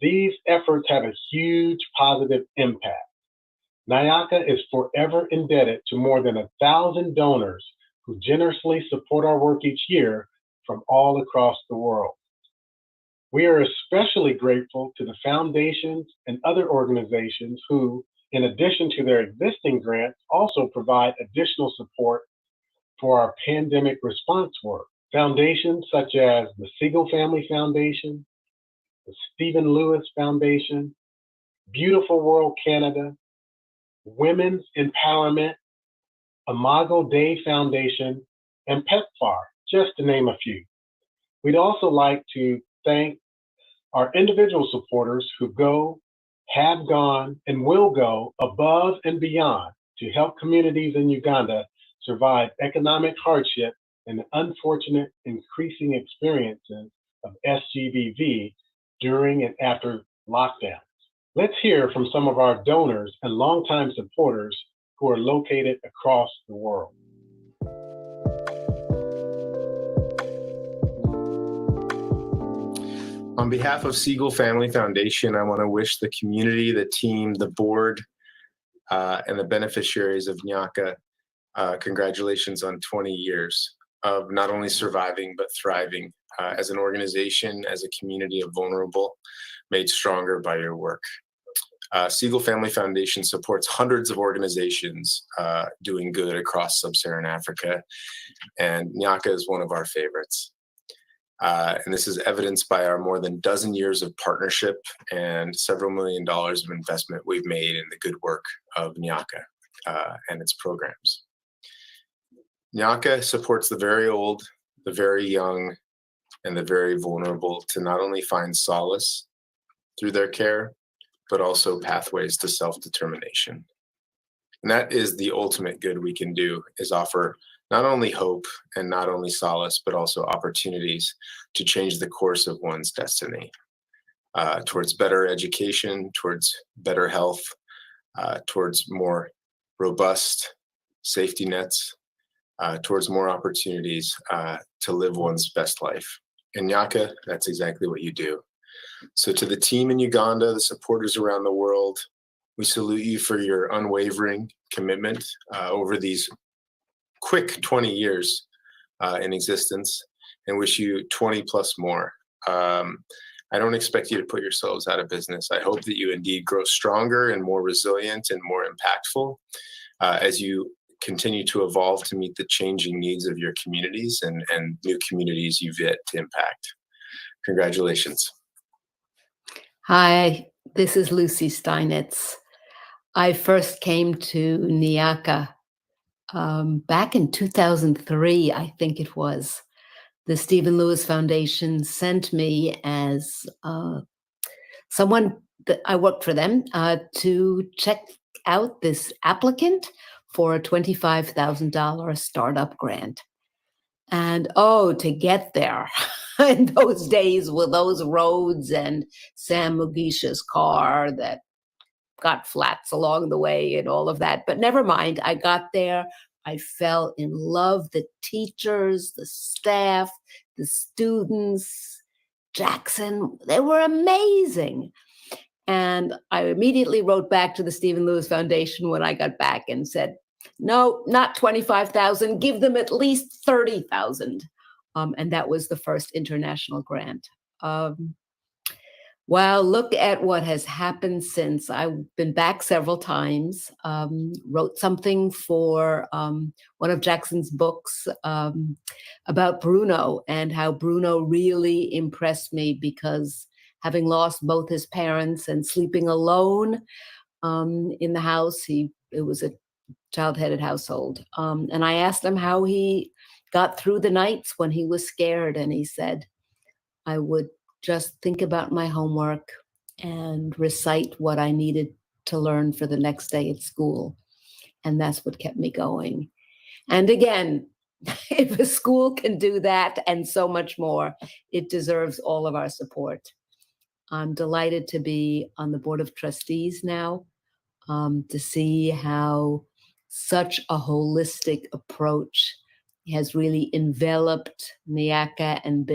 These efforts have a huge positive impact. Nyaka is forever indebted to more than 1,000 donors who generously support our work each year from all across the world. We are especially grateful to the foundations and other organizations who, in addition to their existing grants, also provide additional support for our pandemic response work. Foundations such as the Siegel Family Foundation, the Stephen Lewis Foundation, Beautiful World Canada, Women's Empowerment, Imago Dei Foundation, and PEPFAR, just to name a few. We'd also like to thank our individual supporters who go, have gone, and will go above and beyond to help communities in Uganda survive economic hardship and the unfortunate increasing experiences of SGBV during and after lockdowns. Let's hear from some of our donors and longtime supporters who are located across the world. On behalf of Siegel Family Foundation, I want to wish the community, the team, the board, and the beneficiaries of Nyaka congratulations on 20 years of not only surviving, but thriving as an organization, as a community of vulnerable, made stronger by your work. Siegel Family Foundation supports hundreds of organizations doing good across sub-Saharan Africa, and Nyaka is one of our favorites. And this is evidenced by our more than dozen years of partnership and several $1 million of investment we've made in the good work of Nyaka and its programs. Nyaka supports the very old, the very young, and the very vulnerable to not only find solace through their care, but also pathways to self-determination. And that is the ultimate good we can do, is offer not only hope and not only solace, but also opportunities to change the course of one's destiny towards better education, towards better health, towards more robust safety nets, towards more opportunities to live one's best life. In Nyaka, that's exactly what you do. So to the team in Uganda, the supporters around the world, we salute you for your unwavering commitment over these quick 20 years in existence, and wish you 20 plus more. I don't expect you to put yourselves out of business. I hope that you indeed grow stronger and more resilient and more impactful as you continue to evolve to meet the changing needs of your communities and new communities you've yet to impact. Congratulations. Hi, this is Lucy Steinitz. I first came to Nyaka back in 2003, I think it was. The Stephen Lewis Foundation sent me as someone that I worked for them to check out this applicant for a $25,000 startup grant. And oh, to get there in those days with those roads and Sam Mugisha's car that got flats along the way and all of that. But never mind, I got there. I fell in love. The teachers, the staff, the students, Jackson, they were amazing. And I immediately wrote back to the Stephen Lewis Foundation when I got back and said, no, not 25,000, give them at least 30,000. And that was the first international grant. Well, look at what has happened since. I've been back several times, wrote something for one of Jackson's books about Bruno and how Bruno really impressed me because having lost both his parents and sleeping alone in the house, it was a child-headed household. And I asked him how he got through the nights when he was scared. And he said, I would just think about my homework and recite what I needed to learn for the next day at school. And that's what kept me going. And again, if a school can do that and so much more, it deserves all of our support. I'm delighted to be on the Board of Trustees now, to see how such a holistic approach has really enveloped Nyaka and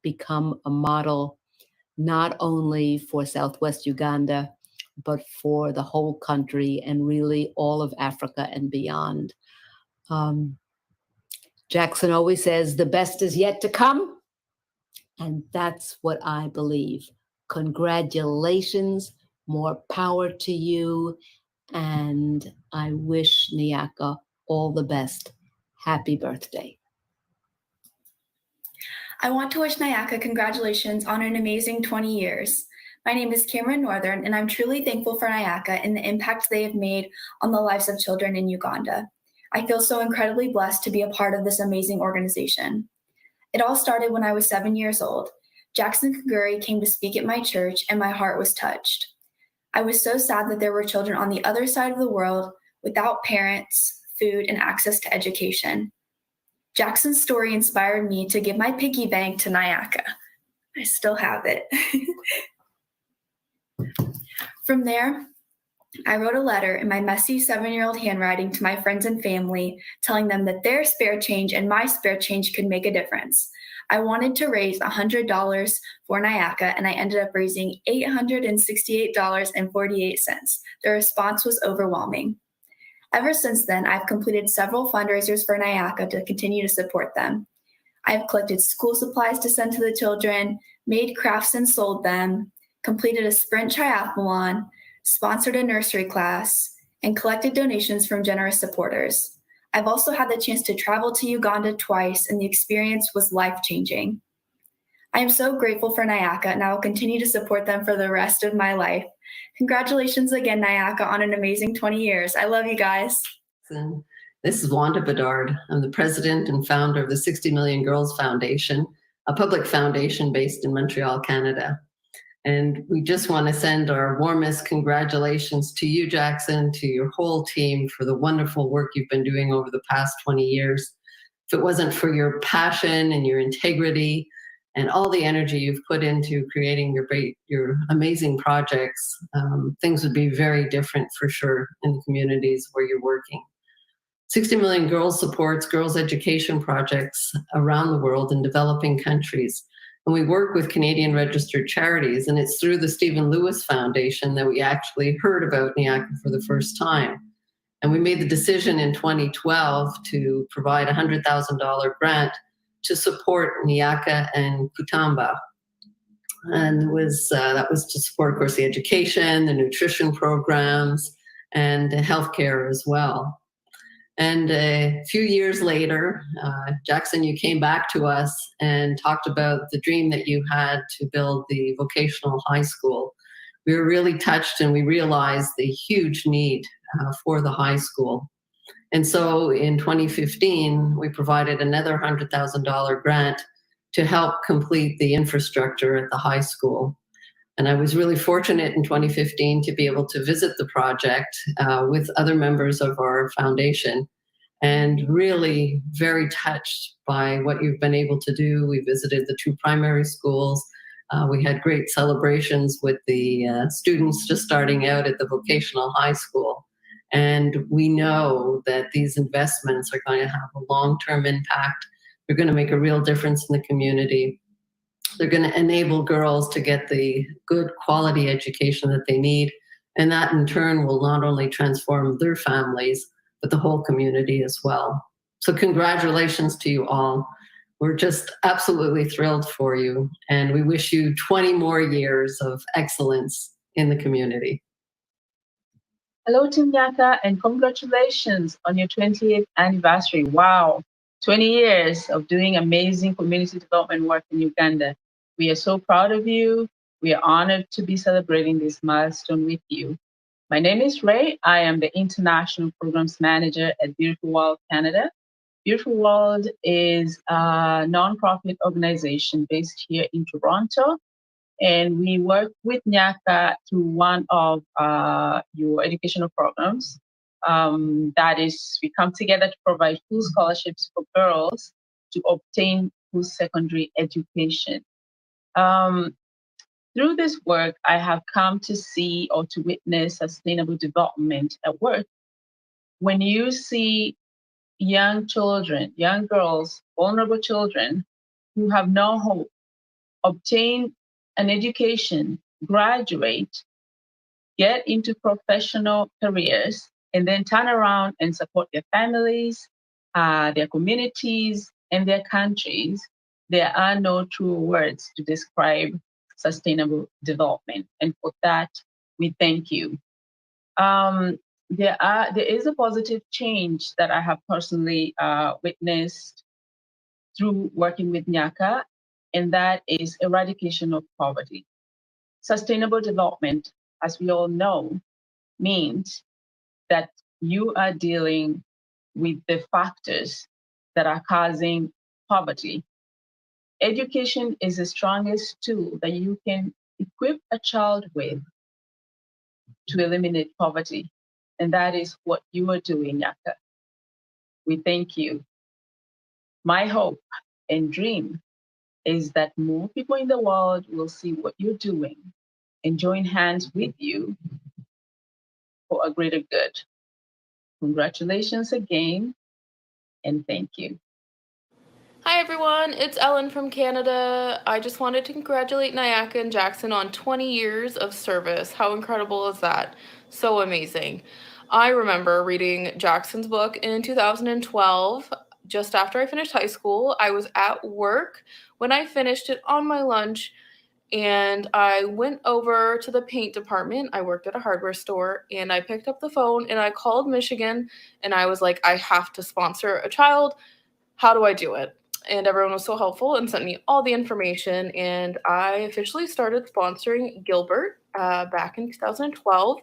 become a model not only for Southwest Uganda, but for the whole country and really all of Africa and beyond. Jackson always says the best is yet to come, and that's what I believe. Congratulations, more power to you, and I wish Nyaka all the best. Happy birthday. I want to wish Nyaka congratulations on an amazing 20 years. My name is Cameron Northern, and I'm truly thankful for Nyaka and the impact they have made on the lives of children in Uganda. I feel so incredibly blessed to be a part of this amazing organization. It all started when I was 7 years old. Jackson Kaguri came to speak at my church, and my heart was touched. I was so sad that there were children on the other side of the world without parents, food, and access to education. Jackson's story inspired me to give my piggy bank to Nyaka. I still have it. From there, I wrote a letter in my messy 7-year-old handwriting to my friends and family, telling them that their spare change and my spare change could make a difference. I wanted to raise $100 for Nyaka, and I ended up raising $868.48. The response was overwhelming. Ever since then, I've completed several fundraisers for Nyaka to continue to support them. I've collected school supplies to send to the children, made crafts and sold them, completed a sprint triathlon, sponsored a nursery class, and collected donations from generous supporters. I've also had the chance to travel to Uganda twice, and the experience was life-changing. I am so grateful for Nyaka, and I will continue to support them for the rest of my life. Congratulations again, Nyaka, on an amazing 20 years. I love you guys. This is Wanda Bedard. I'm the president and founder of the 60 Million Girls Foundation, a public foundation based in Montreal, Canada. And we just want to send our warmest congratulations to you, Jackson, to your whole team for the wonderful work you've been doing over the past 20 years. If it wasn't for your passion and your integrity and all the energy you've put into creating your amazing projects, things would be very different for sure in the communities where you're working. 60 Million Girls supports girls' education projects around the world in developing countries. And we work with Canadian registered charities, and it's through the Stephen Lewis Foundation that we actually heard about Nyaka for the first time. And we made the decision in 2012 to provide a $100,000 grant to support Nyaka and Kutamba. And that was to support, of course, the education, the nutrition programs, and healthcare as well. And a few years later, Jackson, you came back to us and talked about the dream that you had to build the vocational high school. we were really touched and we realized the huge need for the high school. And so in 2015, we provided another $100,000 grant to help complete the infrastructure at the high school. And I was really fortunate in 2015 to be able to visit the project with other members of our foundation, and really very touched by what you've been able to do. We visited the 2 primary schools. We had great celebrations with the students just starting out at the vocational high school. And we know that these investments are going to have a long-term impact. They're going to make a real difference in the community. They're going to enable girls to get the good quality education that they need. And that in turn will not only transform their families, but the whole community as well. So congratulations to you all. We're just absolutely thrilled for you. And we wish you 20 more years of excellence in the community. Hello, Team Nyaka, and congratulations on your 20th anniversary. Wow, 20 years of doing amazing community development work in Uganda. We are so proud of you. We are honored to be celebrating this milestone with you. My name is Ray. I am the International Programs Manager at Beautiful World Canada. Beautiful World is a nonprofit organization based here in Toronto. And we work with Nyaka through one of your educational programs. That is, we come together to provide full scholarships for girls to obtain post-secondary education. Through this work, I have come to see or to witness sustainable development at work. When you see young children, young girls, vulnerable children who have no hope, obtain an education, graduate, get into professional careers, and then turn around and support their families, their communities, and their countries, there are no true words to describe sustainable development. And for that, we thank you. There is a positive change that I have personally witnessed through working with Nyaka, and that is eradication of poverty. Sustainable development, as we all know, means that you are dealing with the factors that are causing poverty. Education is the strongest tool that you can equip a child with to eliminate poverty. And that is what you are doing, Nyaka. We thank you. My hope and dream is that more people in the world will see what you're doing and join hands with you for a greater good. Congratulations again, and thank you. Hi everyone, it's Ellen from Canada. I just wanted to congratulate Nyaka and Jackson on 20 years of service. How incredible is that? So amazing. I remember reading Jackson's book in 2012, just after I finished high school. I was at work when I finished it on my lunch, and I went over to the paint department. I worked at a hardware store, and I picked up the phone and I called Michigan, and I was like, I have to sponsor a child. How do I do it? And everyone was so helpful and sent me all the information, and I officially started sponsoring Gilbert back in 2012.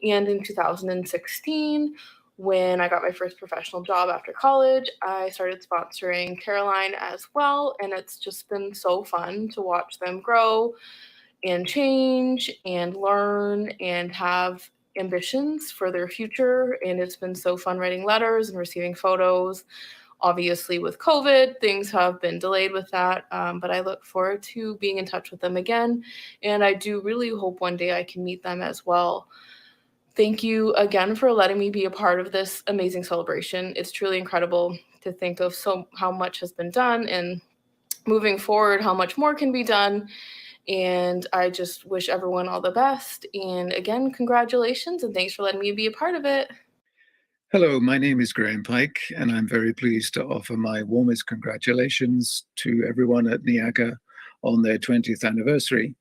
And in 2016, when I got my first professional job after college, I started sponsoring Caroline as well, and it's just been so fun to watch them grow and change and learn and have ambitions for their future. And it's been so fun writing letters and receiving photos. Obviously, with COVID, things have been delayed with that, but I look forward to being in touch with them again, and I do really hope one day I can meet them as well. Thank you again for letting me be a part of this amazing celebration. It's truly incredible to think of how much has been done, and moving forward, how much more can be done. And I just wish everyone all the best. And again, congratulations, and thanks for letting me be a part of it. Hello, my name is Graham Pike, and I'm very pleased to offer my warmest congratulations to everyone at Nyaka on their 20th anniversary,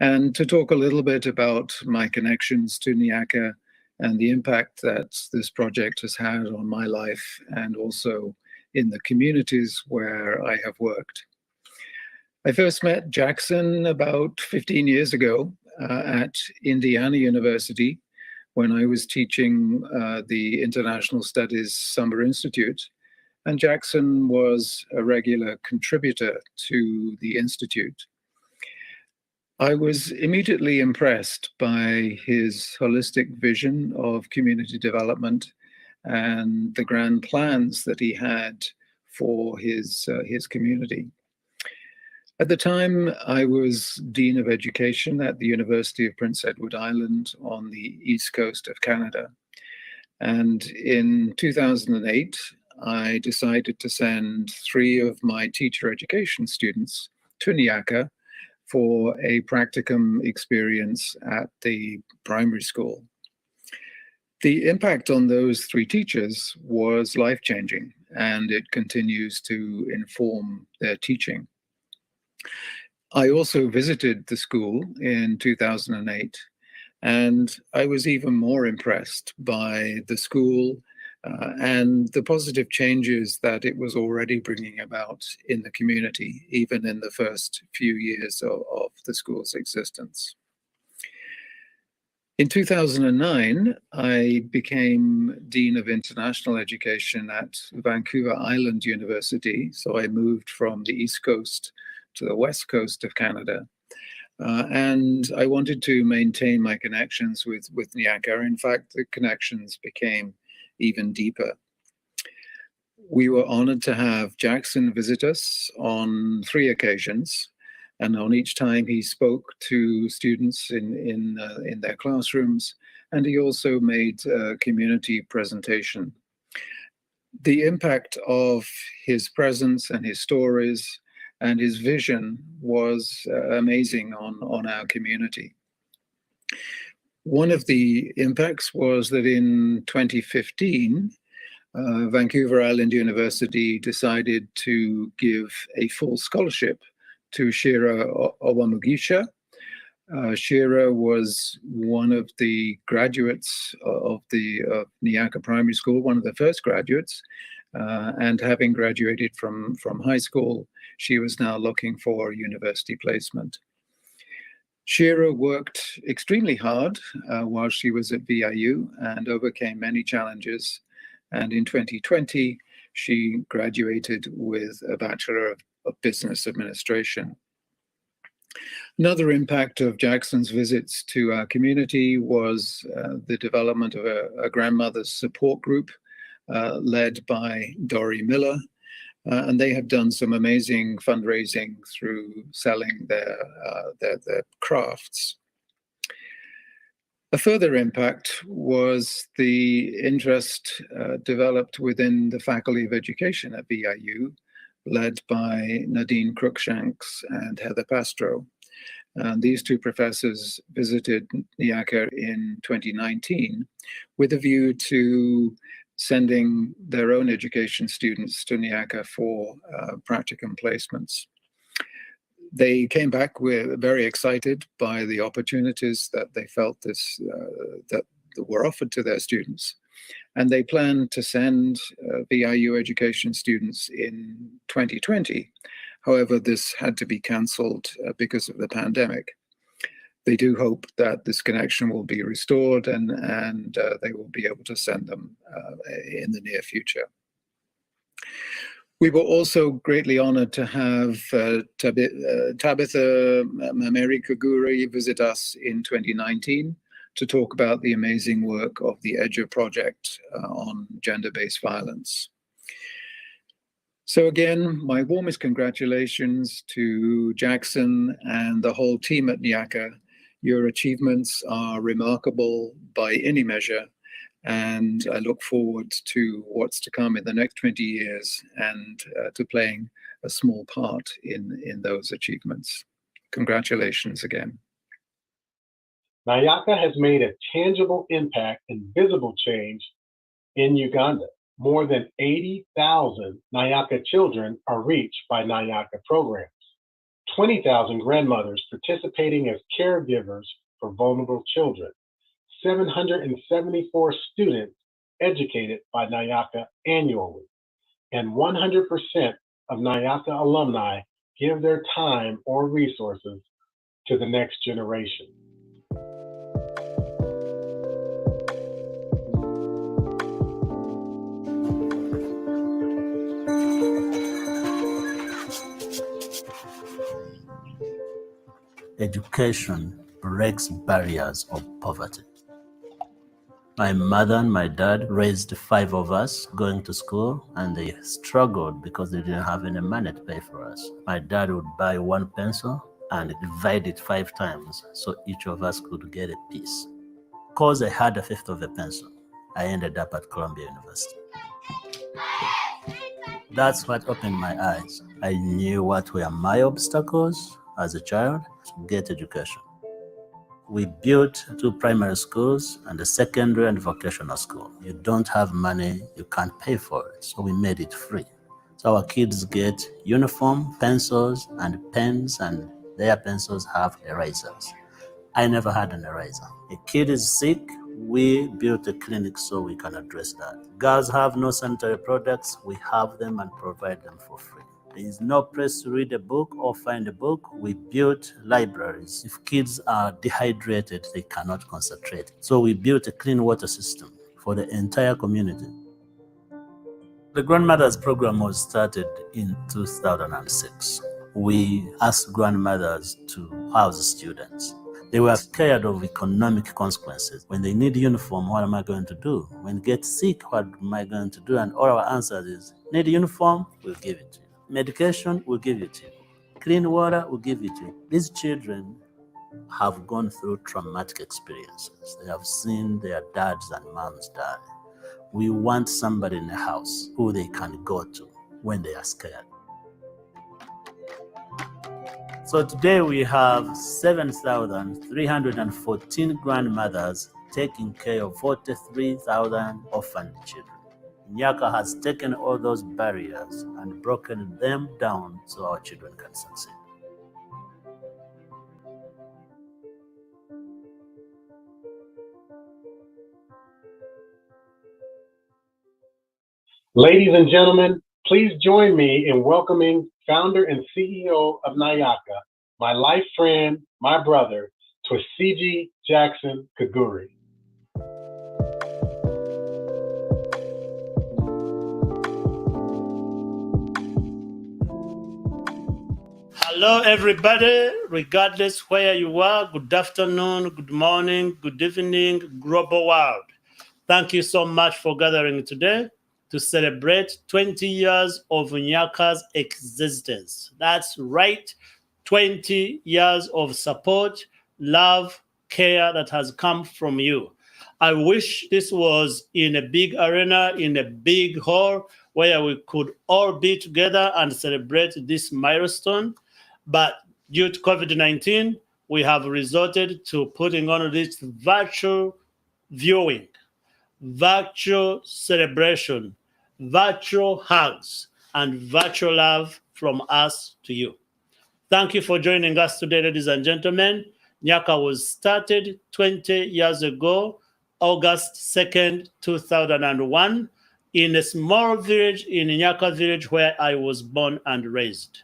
and to talk a little bit about my connections to Nyaka and the impact that this project has had on my life and also in the communities where I have worked. I first met Jackson about 15 years ago at Indiana University when I was teaching the International Studies Summer Institute, and Jackson was a regular contributor to the Institute. I was immediately impressed by his holistic vision of community development and the grand plans that he had for his community. At the time, I was Dean of Education at the University of Prince Edward Island on the east coast of Canada. And in 2008, I decided to send 3 of my teacher education students to Nyaka for a practicum experience at the primary school. The impact on those 3 teachers was life-changing, and it continues to inform their teaching. I also visited the school in 2008, and I was even more impressed by the school and the positive changes that it was already bringing about in the community, even in the first few years of the school's existence. In 2009, I became Dean of International Education at Vancouver Island University, so I moved from the East Coast to the West Coast of Canada. And I wanted to maintain my connections with Nyaka. In fact, the connections became even deeper. We were honored to have Jackson visit us on 3 occasions, and on each time he spoke to students in their classrooms, and he also made a community presentation. The impact of his presence and his stories and his vision was amazing on our community. One of the impacts was that in 2015, Vancouver Island University decided to give a full scholarship to Shira Owamugisha. Shira was one of the graduates of the Nyaka Primary School, one of the first graduates, and having graduated from high school, she was now looking for university placement. Shira worked extremely hard while she was at VIU and overcame many challenges. And in 2020, she graduated with a Bachelor of Business Administration. Another impact of Jackson's visits to our community was the development of a grandmother's support group led by Dory Miller. And they have done some amazing fundraising through selling their crafts. A further impact was the interest developed within the Faculty of Education at VIU, led by Nadine Cruikshanks and Heather Pastro. And these 2 professors visited Nyaka in 2019 with a view to sending their own education students to Nyaka for practicum placements. They came back very excited by the opportunities that they felt that were offered to their students. And they plan to send VIU education students in 2020. However, this had to be cancelled because of the pandemic. They do hope that this connection will be restored and they will be able to send them in the near future. We were also greatly honored to have Tabitha Mameri Kaguri visit us in 2019 to talk about the amazing work of the EDGER project on gender-based violence. So again, my warmest congratulations to Jackson and the whole team at Nyaka. Your achievements are remarkable by any measure, and I look forward to what's to come in the next 20 years and to playing a small part in those achievements. Congratulations again. Nyaka has made a tangible impact and visible change in Uganda. More than 80,000 Nyaka children are reached by Nyaka programs. 20,000 grandmothers participating as caregivers for vulnerable children. 774 students educated by Nyaka annually. And 100% of Nyaka alumni give their time or resources to the next generation. Education breaks barriers of poverty. My mother and my dad raised 5 of us going to school, and they struggled because they didn't have any money to pay for us. My dad would buy 1 pencil and divide it 5 times so each of us could get a piece. Because I had a fifth of a pencil, I ended up at Columbia University. That's what opened my eyes. I knew what were my obstacles as a child to get education. We built 2 primary schools and a secondary and vocational school. You don't have money, you can't pay for it, so we made it free. So our kids get uniform, pencils, and pens, and their pencils have erasers. I never had an eraser. A kid is sick, we built a clinic so we can address that. Girls have no sanitary products, we have them and provide them for free. There is no place to read a book or find a book. We built libraries. If kids are dehydrated, they cannot concentrate. So we built a clean water system for the entire community. The Grandmothers program was started in 2006. We asked grandmothers to house students. They were scared of economic consequences. When they need uniform, what am I going to do? When they get sick, what am I going to do? And all our answers is, need uniform, we'll give it to you. Medication, we'll give it to you. Clean water, we'll give it to you. These children have gone through traumatic experiences. They have seen their dads and moms die. We want somebody in the house who they can go to when they are scared. So today we have 7,314 grandmothers taking care of 43,000 orphaned children. Nyaka has taken all those barriers and broken them down so our children can succeed. Ladies and gentlemen, please join me in welcoming founder and CEO of Nyaka, my life friend, my brother, Twisiji Jackson Kaguri. Hello, everybody, regardless where you are. Good afternoon, good morning, good evening, global world. Thank you so much for gathering today to celebrate 20 years of Nyaka's existence. That's right, 20 years of support, love, care that has come from you. I wish this was in a big arena, in a big hall, where we could all be together and celebrate this milestone. But due to COVID-19, we have resorted to putting on this virtual viewing, virtual celebration, virtual hugs, and virtual love from us to you. Thank you for joining us today, ladies and gentlemen. Nyaka was started 20 years ago, August 2nd, 2001, in a small village in Nyaka village where I was born and raised.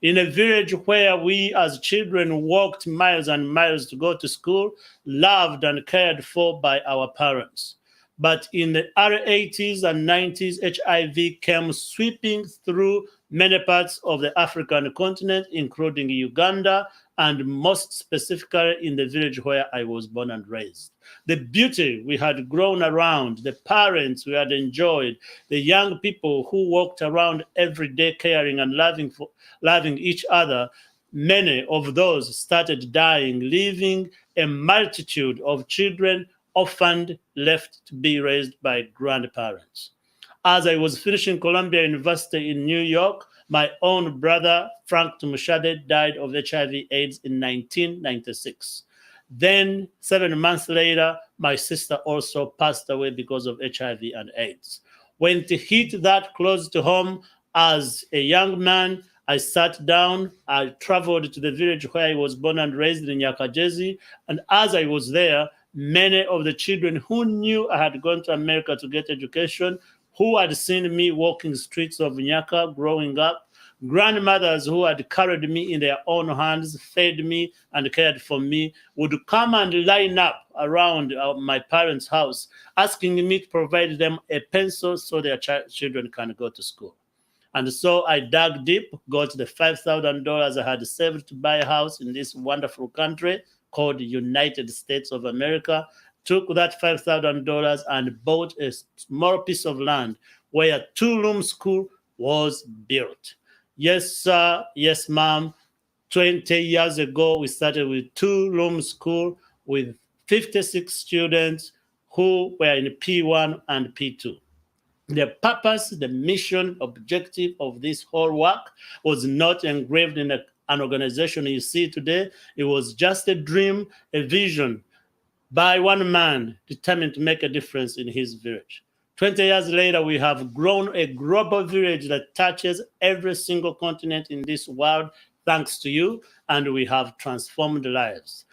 In a village where we as children walked miles and miles to go to school, loved and cared for by our parents. But in the early 80s and 90s, HIV came sweeping through many parts of the African continent, including Uganda, and most specifically in the village where I was born and raised. The beauty we had grown around, the parents we had enjoyed, the young people who walked around every day caring and loving each other, many of those started dying, leaving a multitude of children orphaned, left to be raised by grandparents. As I was finishing Columbia University in New York, my own brother, Frank Tumushade, died of HIV/AIDS in 1996. Then, 7 months later, my sister also passed away because of HIV and AIDS. When it hit that close to home, as a young man, I sat down, I traveled to the village where I was born and raised in Nyaka, Jersey, and as I was there, many of the children who knew I had gone to America to get education, who had seen me walking streets of Nyaka growing up, grandmothers who had carried me in their own hands, fed me and cared for me, would come and line up around my parents' house, asking me to provide them a pencil so their children can go to school. And so I dug deep, got the $5,000 I had saved to buy a house in this wonderful country called the United States of America, took that $5,000 and bought a small piece of land where a two-room school was built. Yes, sir. Yes, ma'am. 20 years ago, we started with two-room school with 56 students who were in P1 and P2. The purpose, the mission, objective of this whole work was not engraved in an organization you see today. It was just a dream, a vision by one man determined to make a difference in his village. 20 years later, we have grown a global village that touches every single continent in this world, thanks to you, and we have transformed lives.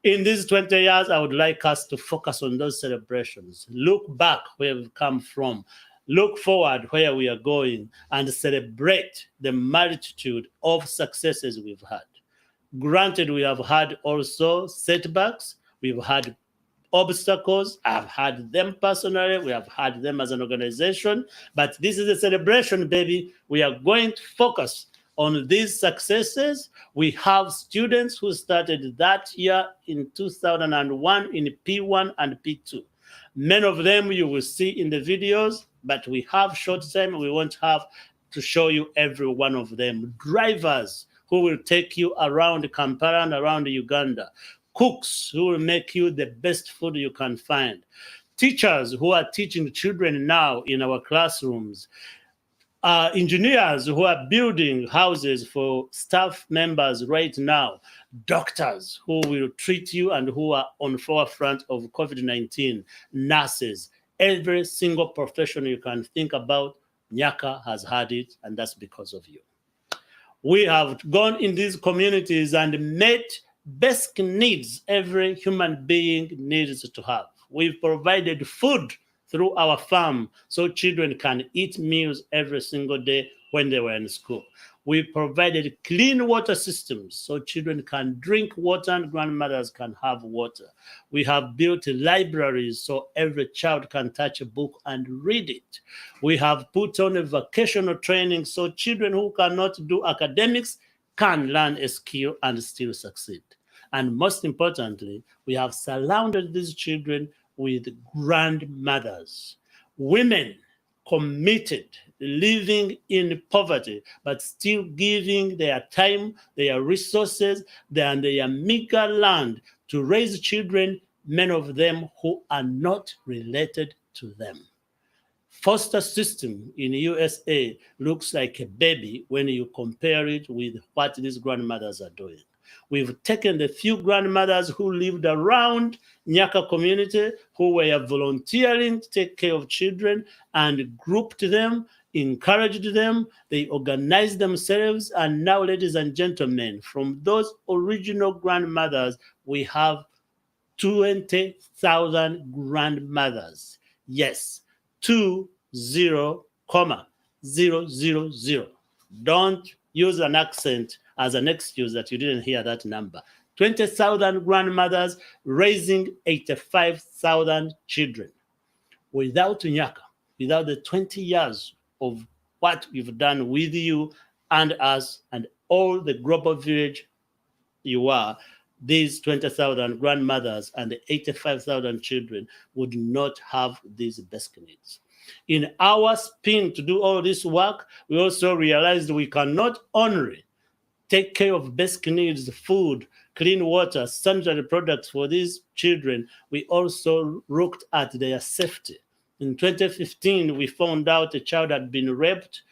In these 20 years, I would like us to focus on those celebrations. Look back where we've come from. Look forward where we are going and celebrate the multitude of successes we've had. Granted, we have had also setbacks. We've had obstacles. I've had them personally. We have had them as an organization. But this is a celebration, baby. We are going to focus on these successes. We have students who started that year in 2001 in P1 and P2. Many of them you will see in the videos, but we have short time. We won't have to show you every one of them. Drivers who will take you around Kampala and around Uganda. Cooks who will make you the best food you can find. Teachers who are teaching children now in our classrooms. Engineers who are building houses for staff members right now. Doctors who will treat you and who are on forefront of COVID-19. Nurses. Every single profession you can think about, Nyaka has had it, and that's because of you. We have gone in these communities and met basic needs every human being needs to have. We've provided food through our farm so children can eat meals every single day when they were in school. We provided clean water systems so children can drink water and grandmothers can have water. We have built libraries so every child can touch a book and read it. We have put on a vocational training so children who cannot do academics can learn a skill and still succeed. And most importantly, we have surrounded these children with grandmothers, women committed, living in poverty, but still giving their time, their resources, and their meager land to raise children, many of them who are not related to them. Foster system in the USA looks like a baby when you compare it with what these grandmothers are doing. We've taken the few grandmothers who lived around Nyaka community who were volunteering to take care of children and grouped them, encouraged them, they organized themselves, and now, ladies and gentlemen, from those original grandmothers, we have 20,000 grandmothers. Yes, 20,000. Don't use an accent as an excuse that you didn't hear that number. 20,000 grandmothers raising 85,000 children. Without Nyaka, without the 20 years of what we've done with you and us and all the global village you are, these 20,000 grandmothers and the 85,000 children would not have these basic needs. In our spin to do all this work, we also realized we cannot only take care of basic needs, food, clean water, sanitary products for these children, we also looked at their safety. In 2015, we found out a child had been raped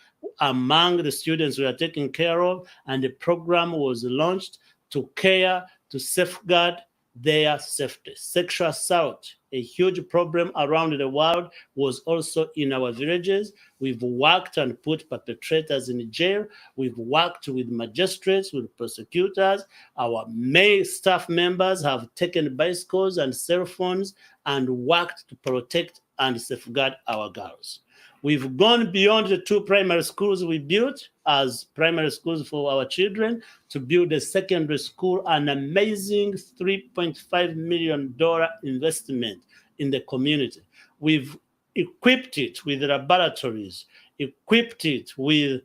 among the students we are taking care of, and the program was launched to care, to safeguard their safety. Sexual assault, a huge problem around the world, was also in our villages. We've worked and put perpetrators in jail. We've worked with magistrates, with prosecutors. Our male staff members have taken bicycles and cell phones and worked to protect and safeguard our girls. We've gone beyond the 2 primary schools we built as primary schools for our children to build a secondary school, an amazing $3.5 million investment in the community. We've equipped it with laboratories, equipped it with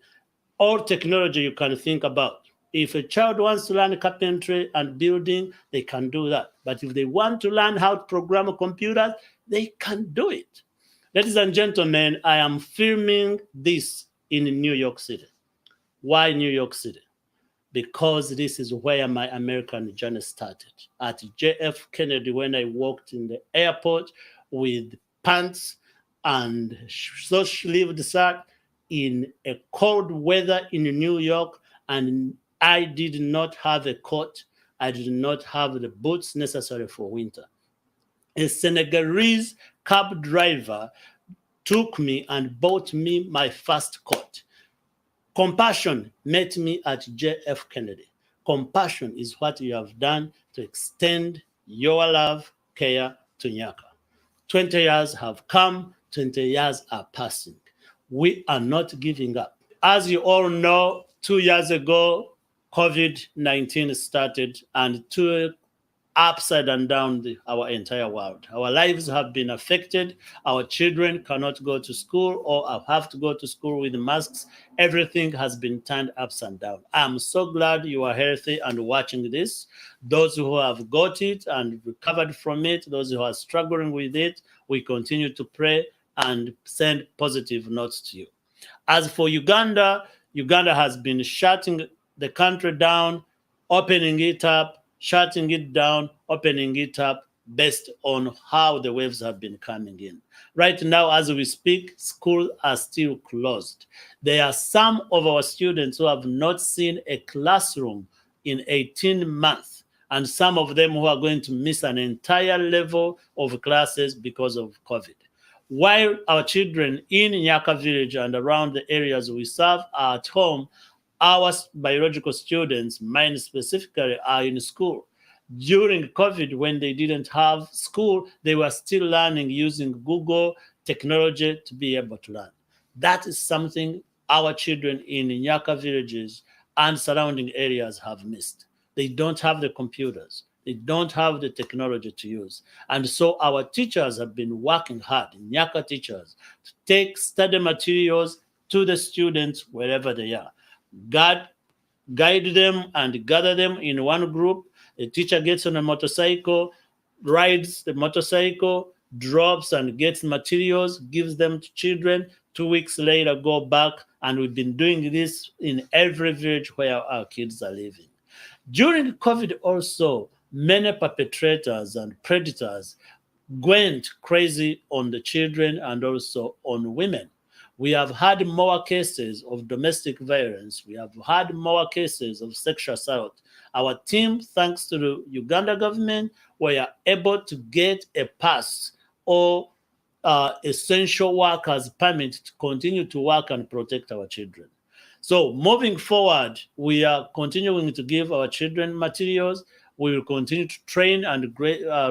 all technology you can think about. If a child wants to learn carpentry and building, they can do that. But if they want to learn how to program a computer, they can do it. Ladies and gentlemen, I am filming this in New York City. Why New York City? Because this is where my American journey started. At JF Kennedy, when I walked in the airport with pants and short-sleeved shirt in a cold weather in New York, and I did not have a coat. I did not have the boots necessary for winter. A Senegalese cab driver took me and bought me my first coat. Compassion met me at JF Kennedy. Compassion is what you have done to extend your love, care to Nyaka. 20 years have come, 20 years are passing. We are not giving up. As you all know, 2 years ago, COVID-19 started and took upside and down our entire world. Our lives have been affected. Our children cannot go to school or have to go to school with masks. Everything has been turned upside down. I'm so glad you are healthy and watching this. Those who have got it and recovered from it, those who are struggling with it, we continue to pray and send positive notes to you. As for Uganda, Uganda has been shutting the country down, opening it up, shutting it down, opening it up based on how the waves have been coming in. Right now, as we speak, schools are still closed. There are some of our students who have not seen a classroom in 18 months, and some of them who are going to miss an entire level of classes because of COVID. While our children in Nyaka village and around the areas we serve are at home, our biological students, mine specifically, are in school. During COVID, when they didn't have school, they were still learning using Google technology to be able to learn. That is something our children in Nyaka villages and surrounding areas have missed. They don't have the computers. They don't have the technology to use. And so our teachers have been working hard, Nyaka teachers, to take study materials to the students wherever they are. Guide them and gather them in one group. The teacher gets on a motorcycle, rides the motorcycle, drops and gets materials, gives them to children. 2 weeks later, go back. And we've been doing this in every village where our kids are living. During COVID also, many perpetrators and predators went crazy on the children and also on women. We have had more cases of domestic violence. We have had more cases of sexual assault. Our team, thanks to the Uganda government, were able to get a pass or essential workers permit to continue to work and protect our children. So moving forward, we are continuing to give our children materials. We will continue to train and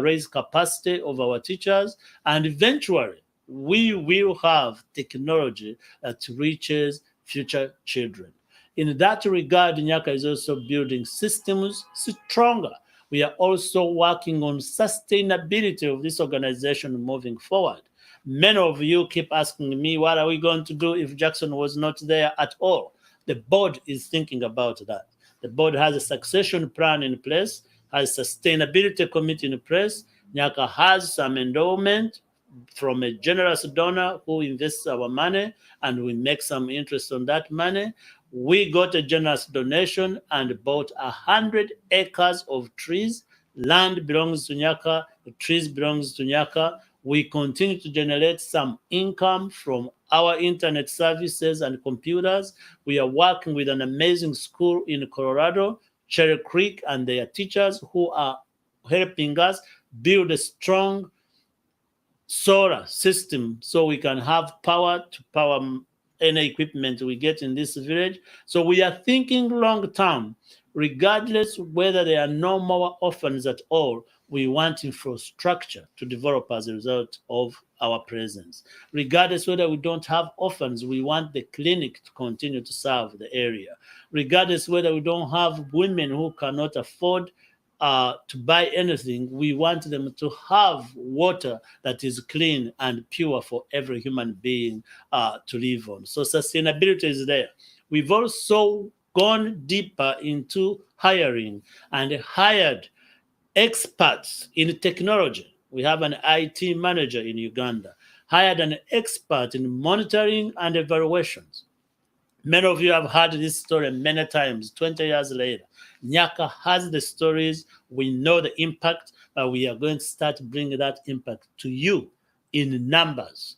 raise capacity of our teachers, and eventually we will have technology that reaches future children. In that regard, Nyaka is also building systems stronger. We are also working on sustainability of this organization moving forward. Many of you keep asking me, what are we going to do if Jackson was not there at all? The board is thinking about that. The board has a succession plan in place, has a sustainability committee in place. Nyaka has some endowment from a generous donor who invests our money, and we make some interest on that money. We got a generous donation and bought 100 acres of trees. Land belongs to Nyaka, the trees belongs to Nyaka. We continue to generate some income from our internet services and computers. We are working with an amazing school in Colorado, Cherry Creek, and their teachers who are helping us build a strong solar system so we can have power to power any equipment we get in this village. So we are thinking long term, regardless whether there are no more orphans at all. We want infrastructure to develop as a result of our presence. Regardless whether we don't have orphans, we want the clinic to continue to serve the area. Regardless whether we don't have women who cannot afford to buy anything. We want them to have water that is clean and pure for every human being to live on. So sustainability is there. We've also gone deeper into hiring and hired experts in technology. We have an IT manager in Uganda, hired an expert in monitoring and evaluations. Many of you have heard this story many times, 20 years later. Nyaka has the stories. We know the impact, but we are going to start bringing that impact to you in numbers.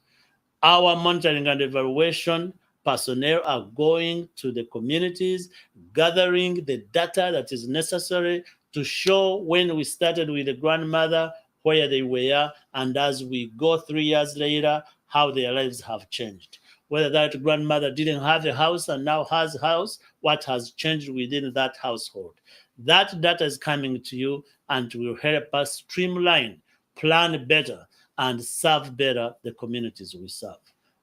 Our monitoring and evaluation personnel are going to the communities, gathering the data that is necessary to show when we started with the grandmother, where they were, and as we go 3 years later, how their lives have changed. Whether that grandmother didn't have a house and now has a house, what has changed within that household. That data is coming to you and will help us streamline, plan better, and serve better the communities we serve.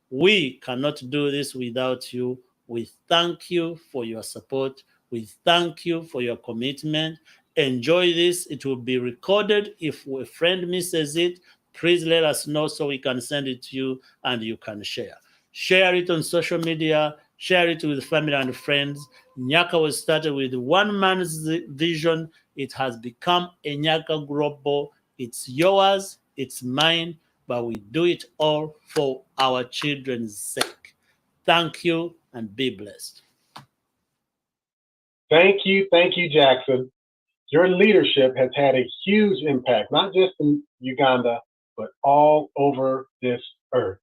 We cannot do this without you. We thank you for your support. We thank you for your commitment. Enjoy this. It will be recorded. If a friend misses it, please let us know so we can send it to you and you can share. Share it on social media. Share it with family and friends. Nyaka was started with one man's vision. It has become a Nyaka Global. It's yours, it's mine, but we do it all for our children's sake. Thank you and be blessed. Thank you, Jackson. Your leadership has had a huge impact, not just in Uganda, but all over this earth.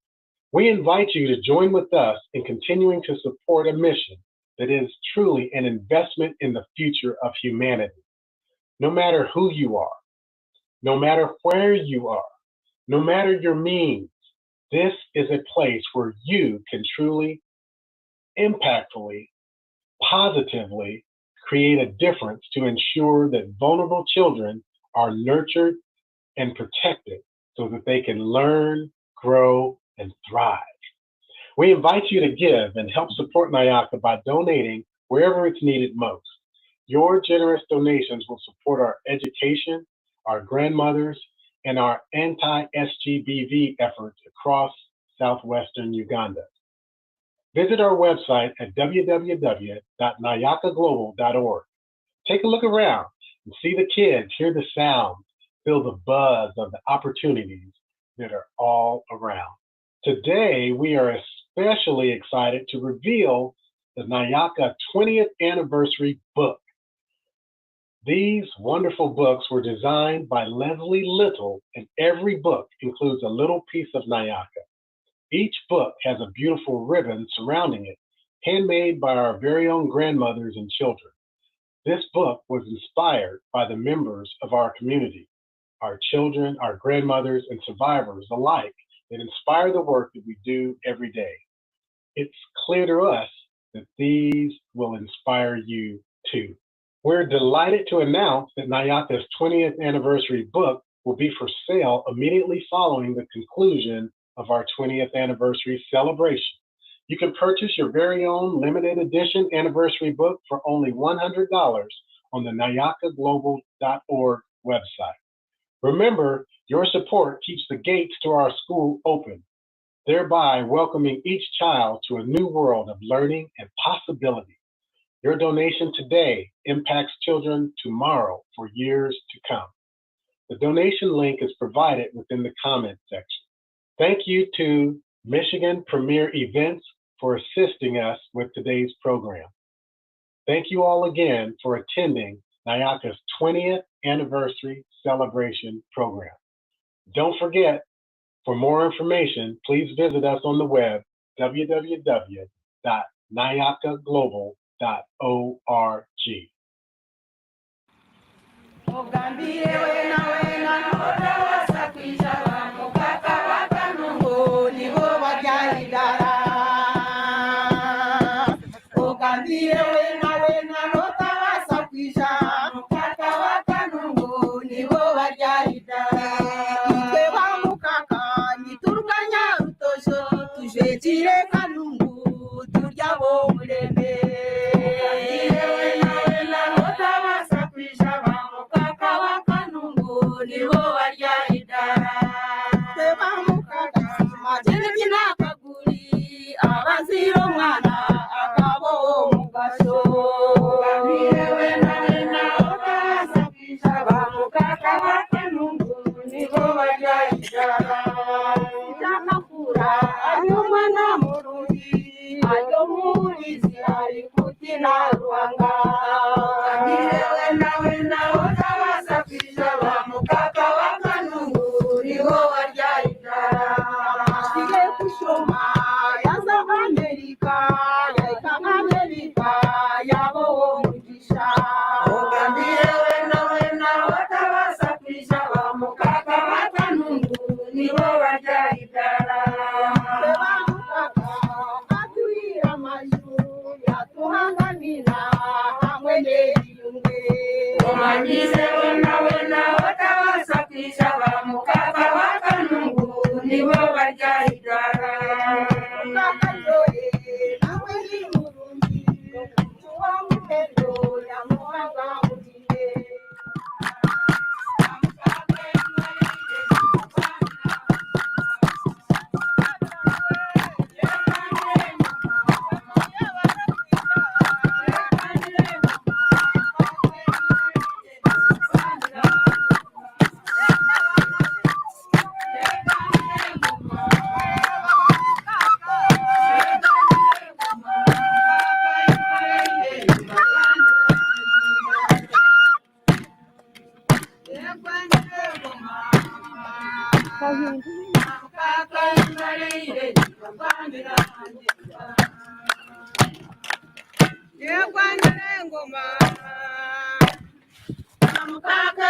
We invite you to join with us in continuing to support a mission that is truly an investment in the future of humanity. No matter who you are, no matter where you are, no matter your means, this is a place where you can truly, impactfully, positively create a difference to ensure that vulnerable children are nurtured and protected so that they can learn, grow, and thrive. We invite you to give and help support Nyaka by donating wherever it's needed most. Your generous donations will support our education, our grandmothers, and our anti-SGBV efforts across southwestern Uganda. Visit our website at www.nyakaglobal.org. Take a look around and see the kids, hear the sound, feel the buzz of the opportunities that are all around. Today, we are especially excited to reveal the Nyaka 20th anniversary book. These wonderful books were designed by Leslie Little, and every book includes a little piece of Nyaka. Each book has a beautiful ribbon surrounding it, handmade by our very own grandmothers and children. This book was inspired by the members of our community, our children, our grandmothers, and survivors alike that inspire the work that we do every day. It's clear to us that these will inspire you too. We're delighted to announce that Nyaka's 20th anniversary book will be for sale immediately following the conclusion of our 20th anniversary celebration. You can purchase your very own limited edition anniversary book for only $100 on the nyakaglobal.org website. Remember, your support keeps the gates to our school open, thereby welcoming each child to a new world of learning and possibility. Your donation today impacts children tomorrow for years to come. The donation link is provided within the comment section. Thank you to Michigan Premier Events for assisting us with today's program. Thank you all again for attending Nyaka's 20th anniversary celebration program. Don't forget, for more information, please visit us on the web, www.nyakaglobal.org. Turya kutina ruanga niwe nawe utabasafisha wa mukaka wa kanungu niwo waryaida tige kushoma yaza Amerika yaika Amerika yabo mugisha ogambire nawe utabasafisha wa mukaka wa kanungu niwo waryaida tuhanganira hamwe n'iyungwe umanyize wena watabasakisha bamukaka wa kanungu nibo barya idara kakanyoye nawe ni murundi tuwa mutendo ya muhanga muriye Mukaka